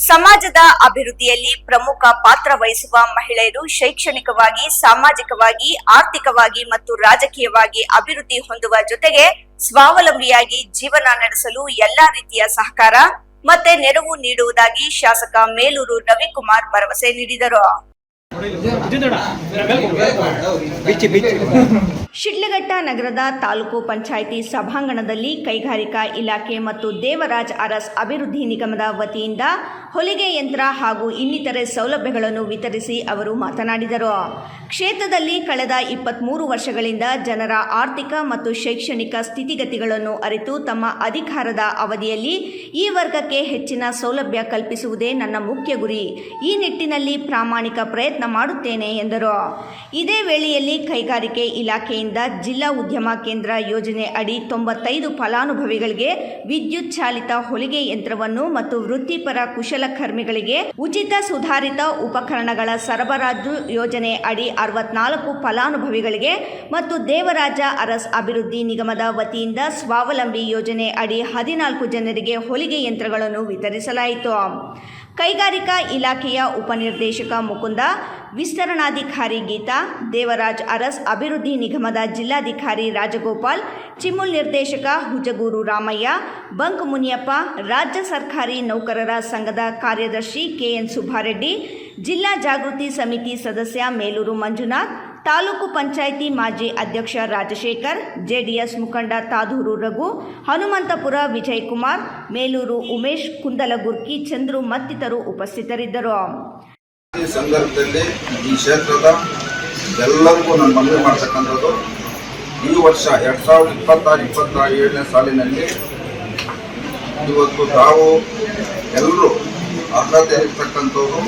ಸಮಾಜದ ಅಭಿವೃದ್ಧಿಯಲ್ಲಿ ಪ್ರಮುಖ ಪಾತ್ರ ವಹಿಸುವ ಮಹಿಳೆಯರು ಶೈಕ್ಷಣಿಕವಾಗಿ, ಸಾಮಾಜಿಕವಾಗಿ, ಆರ್ಥಿಕವಾಗಿ ಮತ್ತು ರಾಜಕೀಯವಾಗಿ ಅಭಿವೃದ್ಧಿ ಹೊಂದುವ ಜೊತೆಗೆ ಸ್ವಾವಲಂಬಿಯಾಗಿ ಜೀವನ ನಡೆಸಲು ಎಲ್ಲಾ ರೀತಿಯ ಸಹಕಾರ ಮತ್ತೆ ನೆರವು ನೀಡುವುದಾಗಿ ಶಾಸಕ ಮೇಲೂರು ರವಿಕುಮಾರ್ ಭರವಸೆ ನೀಡಿದರು. ಶಿಡ್ಲಘಟ್ಟ ನಗರದ ತಾಲೂಕು ಪಂಚಾಯಿತಿ ಸಭಾಂಗಣದಲ್ಲಿ ಕೈಗಾರಿಕಾ ಇಲಾಖೆ ಮತ್ತು ದೇವರಾಜ್ ಅರಸ್ ಅಭಿವೃದ್ಧಿ ನಿಗಮದ ವತಿಯಿಂದ ಹೊಲಿಗೆ ಯಂತ್ರ ಹಾಗೂ ಇನ್ನಿತರೆ ಸೌಲಭ್ಯಗಳನ್ನು ವಿತರಿಸಿ ಅವರು ಮಾತನಾಡಿದರು. ಕ್ಷೇತ್ರದಲ್ಲಿ ಕಳೆದ 23 ವರ್ಷಗಳಿಂದ ಜನರ ಆರ್ಥಿಕ ಮತ್ತು ಶೈಕ್ಷಣಿಕ ಸ್ಥಿತಿಗತಿಗಳನ್ನು ಅರಿತು ತಮ್ಮ ಅಧಿಕಾರದ ಅವಧಿಯಲ್ಲಿ ಈ ವರ್ಗಕ್ಕೆ ಹೆಚ್ಚಿನ ಸೌಲಭ್ಯ ಕಲ್ಪಿಸುವುದೇ ನನ್ನ ಮುಖ್ಯ ಗುರಿ. ಈ ನಿಟ್ಟಿನಲ್ಲಿ ಪ್ರಾಮಾಣಿಕ ಪ್ರಯತ್ನ ಮಾಡುತ್ತೇನೆ ಎಂದರು. ಇದೇ ವೇಳೆಯಲ್ಲಿ ಕೈಗಾರಿಕೆ ಇಲಾಖೆಯಿಂದ ಜಿಲ್ಲಾ ಉದ್ಯಮ ಕೇಂದ್ರ ಯೋಜನೆ ಅಡಿ 95 ಫಲಾನುಭವಿಗಳಿಗೆ ವಿದ್ಯುತ್ ಚಾಲಿತ ಹೊಲಿಗೆ ಯಂತ್ರವನ್ನು ಮತ್ತು ವೃತ್ತಿಪರ ಕುಶಲಕರ್ಮಿಗಳಿಗೆ ಉಚಿತ ಸುಧಾರಿತ ಉಪಕರಣಗಳ ಸರಬರಾಜು ಯೋಜನೆ ಅಡಿ 64 ಫಲಾನುಭವಿಗಳಿಗೆ ಮತ್ತು ದೇವರಾಜ ಅರಸ್ ಅಭಿವೃದ್ಧಿ ನಿಗಮದ ವತಿಯಿಂದ ಸ್ವಾವಲಂಬಿ ಯೋಜನೆ ಅಡಿ 14 ಜನರಿಗೆ ಹೊಲಿಗೆ ಯಂತ್ರಗಳನ್ನು ವಿತರಿಸಲಾಯಿತು. ಕೈಗಾರಿಕಾ ಇಲಾಖೆಯ ಉಪನಿರ್ದೇಶಕ ಮುಕುಂದ, ವಿಸ್ತರಣಾಧಿಕಾರಿ ಗೀತಾ, ದೇವರಾಜ್ ಅರಸ್ ಅಭಿವೃದ್ಧಿ ನಿಗಮದ ಜಿಲ್ಲಾಧಿಕಾರಿ ರಾಜಗೋಪಾಲ್, ಚಿಮುಲ್ ನಿರ್ದೇಶಕ ಹುಜಗೂರು ರಾಮಯ್ಯ, ಬಂಕ್ ಮುನಿಯಪ್ಪ, ರಾಜ್ಯ ಸರ್ಕಾರಿ ನೌಕರರ ಸಂಘದ ಕಾರ್ಯದರ್ಶಿ KN ಸುಬ್ಬಾರೆಡ್ಡಿ, ಜಿಲ್ಲಾ ಜಾಗೃತಿ ಸಮಿತಿ ಸದಸ್ಯ ಮೇಲೂರು ಮಂಜುನಾಥ್, ತಾಲೂಕು ಪಂಚಾಯಿತಿ ಮಾಜಿ ಅಧ್ಯಕ್ಷ ರಾಜಶೇಖರ್, JDS ಮುಖಂಡ ತಾದೂರು ರಘು, ಹನುಮಂತಪುರ ವಿಜಯಕುಮಾರ್, ಮೇಲೂರು ಉಮೇಶ್, ಕುಂದಲಗುರ್ಕಿ ಚಂದ್ರು ಮತ್ತಿತರರು ಉಪಸ್ಥಿತರಿದ್ದರು. ಈ ಸಂದರ್ಭದಲ್ಲಿ ಈ ಕ್ಷೇತ್ರದ ಎಲ್ಲರಿಗೂ ನಾನು ಮನವಿ ಮಾಡ್ತಕ್ಕಂಥದ್ದು, ಈ ವರ್ಷ 2026-27ನೇ ಸಾಲಿನಲ್ಲಿ ಇವತ್ತು ತಾವು ಎಲ್ಲರೂ ಅರ್ಹತೆ ಇರ್ತಕ್ಕಂಥವ್ರು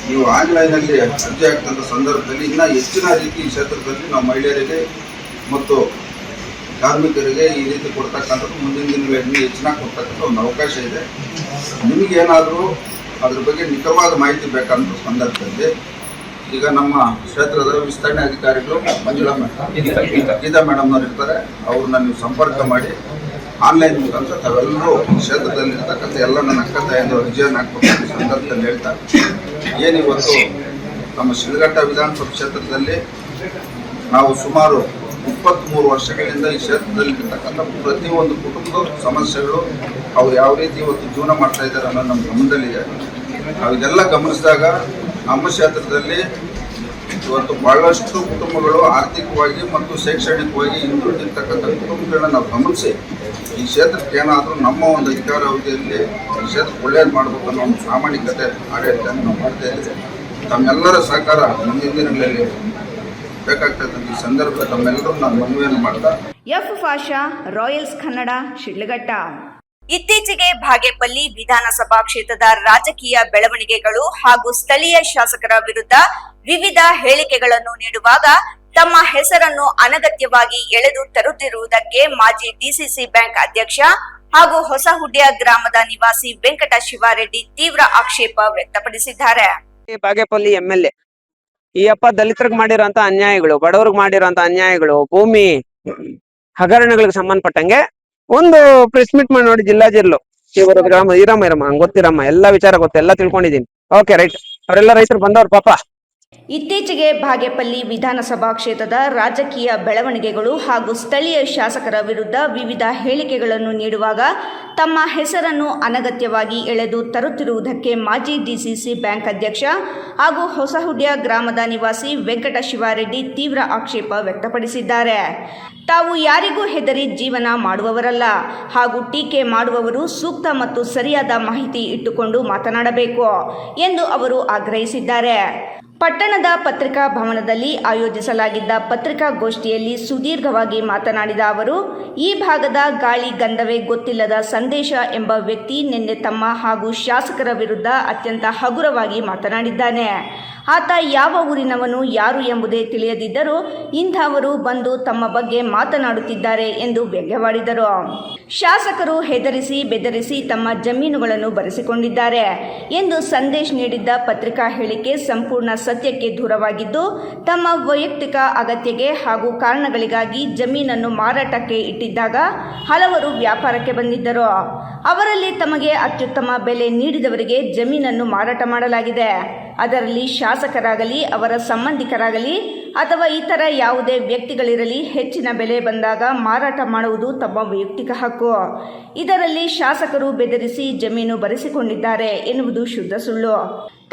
ನೀವು ಆನ್ಲೈನಲ್ಲಿ ಅರ್ಜಿ ಆಗ್ತಕ್ಕಂಥ ಸಂದರ್ಭದಲ್ಲಿ ಇನ್ನೂ ಹೆಚ್ಚಿನ ರೀತಿ ಈ ಕ್ಷೇತ್ರದಲ್ಲಿ ನಾವು ಮಹಿಳೆಯರಿಗೆ ಮತ್ತು ಕಾರ್ಮಿಕರಿಗೆ ಈ ರೀತಿ ಕೊಡ್ತಕ್ಕಂಥದ್ದು ಮುಂದಿನ ದಿನಗಳಲ್ಲಿ ಹೆಚ್ಚಿನ ಕೊಡ್ತಕ್ಕಂಥ ಒಂದು ಅವಕಾಶ ಇದೆ. ನಿಮಗೇನಾದರೂ ಅದ್ರ ಬಗ್ಗೆ ನಿಖರವಾದ ಮಾಹಿತಿ ಬೇಕಂತ ಸಂದರ್ಭದಲ್ಲಿ ಈಗ ನಮ್ಮ ಕ್ಷೇತ್ರದ ವಿಸ್ತರಣೆ ಅಧಿಕಾರಿಗಳು ಗೀತಾ ಮೇಡಮ್ನವ್ರು ಇರ್ತಾರೆ, ಅವ್ರನ್ನ ನೀವು ಸಂಪರ್ಕ ಮಾಡಿ ಆನ್ಲೈನ್ ಮುಖಾಂತರ ತಾವೆಲ್ಲರೂ ಕ್ಷೇತ್ರದಲ್ಲಿ ಇರ್ತಕ್ಕಂಥ ಎಲ್ಲ ನನ್ನ ಅಕ್ಕ ತಾಯಿಯಂದು ಅರ್ಜಿಯನ್ನು ಹಾಕ್ಬೇಕು ಸಂದರ್ಭದಲ್ಲಿ ಹೇಳ್ತಾರೆ. ಏನಿವತ್ತು ನಮ್ಮ ಶಿಡ್ಲಘಟ್ಟ ವಿಧಾನಸಭಾ ಕ್ಷೇತ್ರದಲ್ಲಿ ನಾವು ಸುಮಾರು 23 ವರ್ಷಗಳಿಂದ ಈ ಕ್ಷೇತ್ರದಲ್ಲಿ ಇರ್ತಕ್ಕಂಥ ಪ್ರತಿಯೊಂದು ಕುಟುಂಬದ ಸಮಸ್ಯೆಗಳು ಅವ್ರು ಯಾವ ರೀತಿ ಇವತ್ತು ಜೀವನ ಮಾಡ್ತಾ ಇದ್ದಾರೆ ಅನ್ನೋದು ನಮ್ಮ ಗಮನದಲ್ಲಿದೆ. ನಾವು ಇದೆಲ್ಲ ಗಮನಿಸಿದಾಗ ನಮ್ಮ ಕ್ಷೇತ್ರದಲ್ಲಿ ಇವತ್ತು ಬಹಳಷ್ಟು ಕುಟುಂಬಗಳು ಆರ್ಥಿಕವಾಗಿ ಮತ್ತು ಶೈಕ್ಷಣಿಕವಾಗಿ ಹಿಂದುಳಿದಿರ್ತಕ್ಕಂಥ ಕುಟುಂಬಗಳನ್ನ ನಾವು ಗಮನಿಸಿ ಈ ಕ್ಷೇತ್ರಕ್ಕೆ ಏನಾದರೂ ನಮ್ಮ ಒಂದು ಅಧಿಕಾರ ಅವಧಿಯಲ್ಲಿ ಈ ಕ್ಷೇತ್ರಕ್ಕೆ ಒಳ್ಳೇದು ಮಾಡಬೇಕು ಅನ್ನೋ ಒಂದು ಪ್ರಾಮಾಣಿಕತೆ ಆಡಳಿತ ನಾವು ಮಾಡ್ತಾ ಇದ್ದೇವೆ. ತಮ್ಮೆಲ್ಲರ ಸಹಕಾರ ಮುಂದಿನ ದಿನಗಳಲ್ಲಿ ಬೇಕಾಗ್ತದೆ. ಈ ಸಂದರ್ಭ ತಮ್ಮೆಲ್ಲರೂ ನಾನು ಮನವಿಯನ್ನು ಮಾಡ್ತಾ F ಫಾಷಾ, ರಾಯಲ್ಸ್ ಕನ್ನಡ, ಶಿಡ್ಲಘಟ್ಟ. ಇತ್ತೀಚೆಗೆ ಬಾಗೇಪಲ್ಲಿ ವಿಧಾನಸಭಾ ಕ್ಷೇತ್ರದ ರಾಜಕೀಯ ಬೆಳವಣಿಗೆಗಳು ಹಾಗೂ ಸ್ಥಳೀಯ ಶಾಸಕರ ವಿರುದ್ಧ ವಿವಿಧ ಹೇಳಿಕೆಗಳನ್ನು ನೀಡುವಾಗ ತಮ್ಮ ಹೆಸರನ್ನು ಅನಗತ್ಯವಾಗಿ ಎಳೆದು ತರುತ್ತಿರುವುದಕ್ಕೆ ಮಾಜಿ DCC ಬ್ಯಾಂಕ್ ಅಧ್ಯಕ್ಷ ಹಾಗೂ ಹೊಸಹುಡ್ಯ ಗ್ರಾಮದ ನಿವಾಸಿ ವೆಂಕಟ ಶಿವಾರೆಡ್ಡಿ ತೀವ್ರ ಆಕ್ಷೇಪ ವ್ಯಕ್ತಪಡಿಸಿದ್ದಾರೆ. ಬಾಗೇಪಲ್ಲಿ MLA ಈ ಅಪ್ಪ ದಲಿತರಿಗೆ ಮಾಡಿರೋಂತ ಅನ್ಯಾಯಗಳು, ಬಡವರಿಗೆ ಮಾಡಿರೋಂತ ಅನ್ಯಾಯಗಳು, ಭೂಮಿ ಹಗರಣಗಳಿಗೆ ಸಂಬಂಧಪಟ್ಟಂಗೆ ಒಂದು ಪ್ರೆಸ್ ಮೀಟ್ ಮಾಡಿ ನೋಡಿ. ಜಿಲ್ಲಾಜಿರ್ಲು ಇವರು ಗ್ರಾಮ ಇರಮ್ಮ ಹಂಗ್ ಗೊತ್ತಿರಮ್ಮ, ಎಲ್ಲಾ ವಿಚಾರ ಗೊತ್ತು, ಎಲ್ಲ ತಿಳ್ಕೊಂಡಿದೀನಿ. Okay right. ಅವರೆಲ್ಲ ರೈತರು ಬಂದವ್ರು ಪಾಪ. ಇತ್ತೀಚೆಗೆ ಬಾಗೇಪಲ್ಲಿ ವಿಧಾನಸಭಾ ಕ್ಷೇತ್ರದ ರಾಜಕೀಯ ಬೆಳವಣಿಗೆಗಳು ಹಾಗೂ ಸ್ಥಳೀಯ ಶಾಸಕರ ವಿರುದ್ಧ ವಿವಿಧ ಹೇಳಿಕೆಗಳನ್ನು ನೀಡುವಾಗ ತಮ್ಮ ಹೆಸರನ್ನು ಅನಗತ್ಯವಾಗಿ ಎಳೆದು ತರುತ್ತಿರುವುದಕ್ಕೆ ಮಾಜಿ ಡಿಸಿಸಿ ಬ್ಯಾಂಕ್ ಅಧ್ಯಕ್ಷ ಹಾಗೂ ಹೊಸಹುಡ್ಯ ಗ್ರಾಮದ ನಿವಾಸಿ ವೆಂಕಟ ಶಿವಾರೆಡ್ಡಿ ತೀವ್ರ ಆಕ್ಷೇಪ ವ್ಯಕ್ತಪಡಿಸಿದ್ದಾರೆ. ತಾವು ಯಾರಿಗೂ ಹೆದರಿ ಜೀವನ ಮಾಡುವವರಲ್ಲ ಹಾಗೂ ಟೀಕೆ ಮಾಡುವವರು ಸೂಕ್ತ ಮತ್ತು ಸರಿಯಾದ ಮಾಹಿತಿ ಇಟ್ಟುಕೊಂಡು ಮಾತನಾಡಬೇಕು ಎಂದು ಅವರು ಆಗ್ರಹಿಸಿದ್ದಾರೆ. ಪಟ್ಟಣದ ಪತ್ರಿಕಾ ಭವನದಲ್ಲಿ ಆಯೋಜಿಸಲಾಗಿದ್ದ ಪತ್ರಿಕಾಗೋಷ್ಠಿಯಲ್ಲಿ ಸುದೀರ್ಘವಾಗಿ ಮಾತನಾಡಿದ ಅವರು, ಈ ಭಾಗದ ಗಾಳಿ ಗಂಧವೇ ಗೊತ್ತಿಲ್ಲದ ಸಂದೇಶ ಎಂಬ ವ್ಯಕ್ತಿ ನಿನ್ನೆ ತಮ್ಮ ಹಾಗೂ ಶಾಸಕರ ವಿರುದ್ಧ ಅತ್ಯಂತ ಹಗುರವಾಗಿ ಮಾತನಾಡಿದ್ದಾನೆ. ಆತ ಯಾವ ಊರಿನವನು ಯಾರು ಎಂಬುದೇ ತಿಳಿಯದಿದ್ದರೂ ಇಂಥವರು ಬಂದು ತಮ್ಮ ಬಗ್ಗೆ ಮಾತನಾಡುತ್ತಿದ್ದಾರೆ ಎಂದು ವ್ಯಂಗ್ಯವಾಡಿದರು. ಶಾಸಕರು ಹೆದರಿಸಿ ಬೆದರಿಸಿ ತಮ್ಮ ಜಮೀನುಗಳನ್ನು ಬರೆಸಿಕೊಂಡಿದ್ದಾರೆ ಎಂದು ಸಂದೇಶ್ ನೀಡಿದ್ದ ಪತ್ರಿಕಾ ಹೇಳಿಕೆ ಸಂಪೂರ್ಣ ಸತ್ಯಕ್ಕೆ ದೂರವಾಗಿದ್ದು, ತಮ್ಮ ವೈಯಕ್ತಿಕ ಅಗತ್ಯಕ್ಕೆ ಹಾಗೂ ಕಾರಣಗಳಿಗಾಗಿ ಜಮೀನನ್ನು ಮಾರಾಟಕ್ಕೆ ಇಟ್ಟಿದ್ದಾಗ ಹಲವರು ವ್ಯಾಪಾರಕ್ಕೆ ಬಂದಿದ್ದರು. ಅವರಲ್ಲಿ ತಮಗೆ ಅತ್ಯುತ್ತಮ ಬೆಲೆ ನೀಡಿದವರಿಗೆ ಜಮೀನನ್ನು ಮಾರಾಟ ಮಾಡಲಾಗಿದೆ. ಅದರಲ್ಲಿ ಶಾಸಕರಾಗಲಿ ಅವರ ಸಂಬಂಧಿಕರಾಗಲಿ ಅಥವಾ ಇತರ ಯಾವುದೇ ವ್ಯಕ್ತಿಗಳಿರಲಿ ಹೆಚ್ಚಿನ ಬೆಲೆ ಬಂದಾಗ ಮಾರಾಟ ಮಾಡುವುದು ತಮ್ಮ ವೈಯಕ್ತಿಕ ಹಕ್ಕು. ಇದರಲ್ಲಿ ಶಾಸಕರು ಬೆದರಿಸಿ ಜಮೀನು ಬರೆಸಿಕೊಂಡಿದ್ದಾರೆ ಎನ್ನುವುದು ಶುದ್ಧ ಸುಳ್ಳು.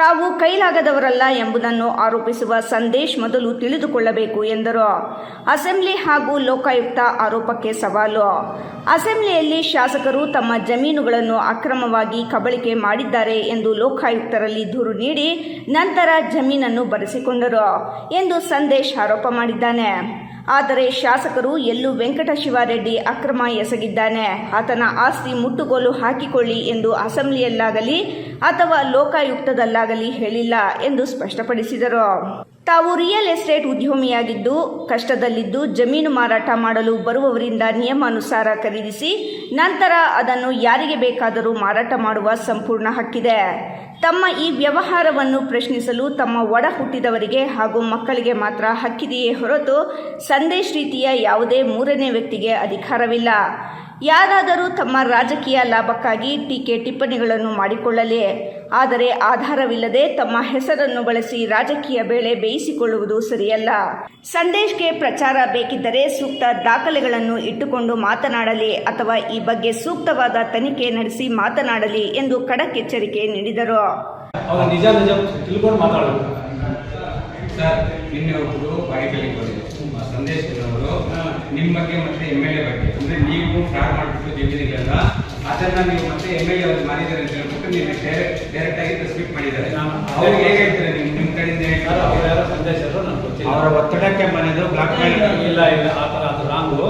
ತಾವು ಕೈಲಾಗದವರಲ್ಲ ಎಂಬುದನ್ನು ಆರೋಪಿಸುವ ಸಂದೇಶ್ ಮೊದಲು ತಿಳಿದುಕೊಳ್ಳಬೇಕು ಎಂದರು. ಅಸೆಂಬ್ಲಿ ಹಾಗೂ ಲೋಕಾಯುಕ್ತ ಆರೋಪಕ್ಕೆ ಸವಾಲು. ಅಸೆಂಬ್ಲಿಯಲ್ಲಿ ಶಾಸಕರು ತಮ್ಮ ಜಮೀನುಗಳನ್ನು ಅಕ್ರಮವಾಗಿ ಕಬಳಿಕೆ ಮಾಡಿದ್ದಾರೆ ಎಂದು ಲೋಕಾಯುಕ್ತರಲ್ಲಿ ದೂರು ನೀಡಿ ನಂತರ ಜಮೀನನ್ನು ಬರೆಸಿಕೊಂಡರು ಎಂದು ಸಂದೇಶ್ ಆರೋಪ ಮಾಡಿದ್ದಾನೆ. ಆದರೆ ಶಾಸಕರು ಎಲ್ಲೂ ವೆಂಕಟ ಶಿವಾರೆಡ್ಡಿ ಅಕ್ರಮ ಎಸಗಿದ್ದಾನೆ, ಆತನ ಆಸ್ತಿ ಮುಟ್ಟುಗೋಲು ಹಾಕಿಕೊಳ್ಳಿ ಎಂದು ಅಸೆಂಬ್ಲಿಯಲ್ಲಾಗಲಿ ಅಥವಾ ಲೋಕಾಯುಕ್ತದಲ್ಲಾಗಲಿ ಹೇಳಿಲ್ಲ ಎಂದು ಸ್ಪಷ್ಟಪಡಿಸಿದರು. ತಾವು ರಿಯಲ್ ಎಸ್ಟೇಟ್ ಉದ್ಯಮಿಯಾಗಿದ್ದು ಕಷ್ಟದಲ್ಲಿದ್ದು ಜಮೀನು ಮಾರಾಟ ಮಾಡಲು ಬರುವವರಿಂದ ನಿಯಮಾನುಸಾರ ಖರೀದಿಸಿ ನಂತರ ಅದನ್ನು ಯಾರಿಗೆ ಬೇಕಾದರೂ ಮಾರಾಟ ಮಾಡುವ ಸಂಪೂರ್ಣ ಹಕ್ಕಿದೆ. ತಮ್ಮ ಈ ವ್ಯವಹಾರವನ್ನು ಪ್ರಶ್ನಿಸಲು ತಮ್ಮ ಒಡ ಹುಟ್ಟಿದವರಿಗೆ ಹಾಗೂ ಮಕ್ಕಳಿಗೆ ಮಾತ್ರ ಹಕ್ಕಿದೆಯೇ ಹೊರತು ಸಂದೇಶ್ ರೀತಿಯ ಯಾವುದೇ ಮೂರನೇ ವ್ಯಕ್ತಿಗೆ ಅಧಿಕಾರವಿಲ್ಲ. ಯಾರಾದರೂ ತಮ್ಮ ರಾಜಕೀಯ ಲಾಭಕ್ಕಾಗಿ ಟೀಕೆ ಟಿಪ್ಪಣಿಗಳನ್ನು ಮಾಡಿಕೊಳ್ಳಲಿ, ಆದರೆ ಆಧಾರವಿಲ್ಲದೆ ತಮ್ಮ ಹೆಸರನ್ನು ಬಳಸಿ ರಾಜಕೀಯ ಬೇಳೆ ಬೇಯಿಸಿಕೊಳ್ಳುವುದು ಸರಿಯಲ್ಲ. ಸಂದೇಶ್ಗೆ ಪ್ರಚಾರ ಬೇಕಿದ್ದರೆ ಸೂಕ್ತ ದಾಖಲೆಗಳನ್ನು ಇಟ್ಟುಕೊಂಡು ಮಾತನಾಡಲಿ ಅಥವಾ ಈ ಬಗ್ಗೆ ಸೂಕ್ತವಾದ ತನಿಖೆ ನಡೆಸಿ ಮಾತನಾಡಲಿ ಎಂದು ಖಡಕ್ ಎಚ್ಚರಿಕೆ ನೀಡಿದರು. ಅವರು ನಿಜ ತಿಳ್ಕೊಂಡು ಮಾತಾಡಬೇಕು ಸರ್. ನಿನ್ನೆ ಒಬ್ಬರು ಬಾಯಿಗಳಿಗೆ ಬಂದಿದ್ರು ಸಂದೇಶದವರು ನಿಮ್ಮ ಬಗ್ಗೆ ಮತ್ತೆ MLA ಬಗ್ಗೆ, ಅಂದ್ರೆ ನೀವು ಫ್ರಾಡ್ ಮಾಡಿಬಿಟ್ಟು ಜಮೀನುಗಳೆಲ್ಲ ಅದನ್ನ ನೀವು ಮತ್ತೆ MLA ಅವರು ಮಾಡಿದ್ದಾರೆ ಅಂತ ಹೇಳ್ಬಿಟ್ಟು ನೀವು ಡೈರೆಕ್ಟ್ ಆಗಿ ಸ್ಪೀಕ್ ಮಾಡಿದ್ದಾರೆ. ಅವ್ರಿಗೆ ಹೇಗೆ ಹೇಳ್ತಾರೆ ನಿಮ್ಮ ಕಡೆಯಿಂದ? ಅವ್ರು ಯಾರೋ ಸಂದೇಶರು ನಮ್ಗೆ ಗೊತ್ತಿಲ್ಲ, ಅವರ ಒತ್ತಡಕ್ಕೆ ಮನೆದು ಬ್ಲಾಕ್ ಮೇಲ್ ಇಲ್ಲ ಆ ಥರ ಅದು ರಾಂಗು.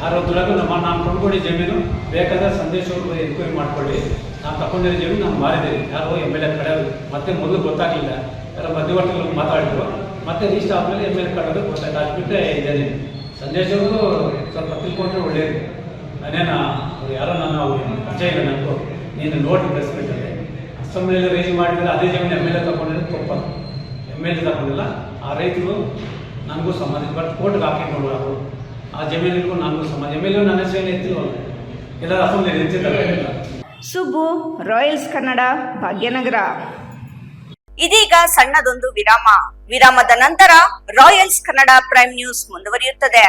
ಯಾರೋ ದುರಾಗು ನಾನು ಕೊಂಡ್ಕೊಡಿ ಜಮೀನು, ಬೇಕಾದ್ರೆ ಸಂದೇಶ ಅವರು ಎನ್ಕ್ವೈರಿ ಮಾಡ್ಕೊಳ್ಳಿ, ನಾನು ತಗೊಂಡಿರೋ ಜಮೀನು ನಾನು ಮಾರಿದ್ದೀರಿ. ಯಾರೋ MLA ಕಡೆ ಮತ್ತೆ ಮೊದಲು ಗೊತ್ತಾಗಲಿಲ್ಲ, ಯಾರೋ ಮಧ್ಯವರ್ತಿಗಳು ಮಾತಾಡಿದ್ರು, ಮತ್ತೆ ಇಷ್ಟ ಆದಮೇಲೆ MLA ಕಡೆದು ಗೊತ್ತಾಗ್ಬಿಟ್ಟೆ ಇದ್ದೇನೆ. ಸಂದೇಶವ್ರಿಗೂ ಸ್ವಲ್ಪ ತಿಳ್ಕೊಂಡ್ರೆ ಒಳ್ಳೆಯದು. ನಾನೇನು ಅವ್ರು ಯಾರೋ ನಾನು ಪರಿಚಯ ಇಲ್ಲ, ನನಗೂ ನೀನು ನೋಡಿ ಬೆಳೆಸ್ಬೇಕಂತೆ ಅಸೆಂಬ್ಲಿಯಲ್ಲಿ ರೈಸ್ ಮಾಡಿದರೆ ಅದೇ ಜಮೀನು MLA ತಗೊಂಡಿದ್ರೆ ತಪ್ಪಲ್ಲ. MLA ತಗೊಂಡಿಲ್ಲ, ಆ ರೈತರು ನನಗೂ ಸಂಬಂಧ ಬಟ್ ಕೋರ್ಟ್ಗೆ ಹಾಕಿಕೊಂಡು ಅವರು ಆ ಜಮೀನಿಗೂ ನನಗೂ ಸಂಬಂಧ. MLA ನನ್ನ ಹೆಸರೇನು ಎತ್ತಿಲ್ವಲ್ಲ, ಎಲ್ಲರೂ ಅಸೆಂಬ್ಲಿ ಎತ್ತಿದ್ದಾರೆ. ಸುಬ್ಬು, ರಾಯಲ್ಸ್ ಕನ್ನಡ, ಭಾಗ್ಯನಗರ. ಇದೀಗ ಸಣ್ಣದೊಂದು ವಿರಾಮದ ನಂತರ ರಾಯಲ್ಸ್ ಕನ್ನಡ ಪ್ರೈಮ್ ನ್ಯೂಸ್ ಮುಂದುವರಿಯುತ್ತದೆ.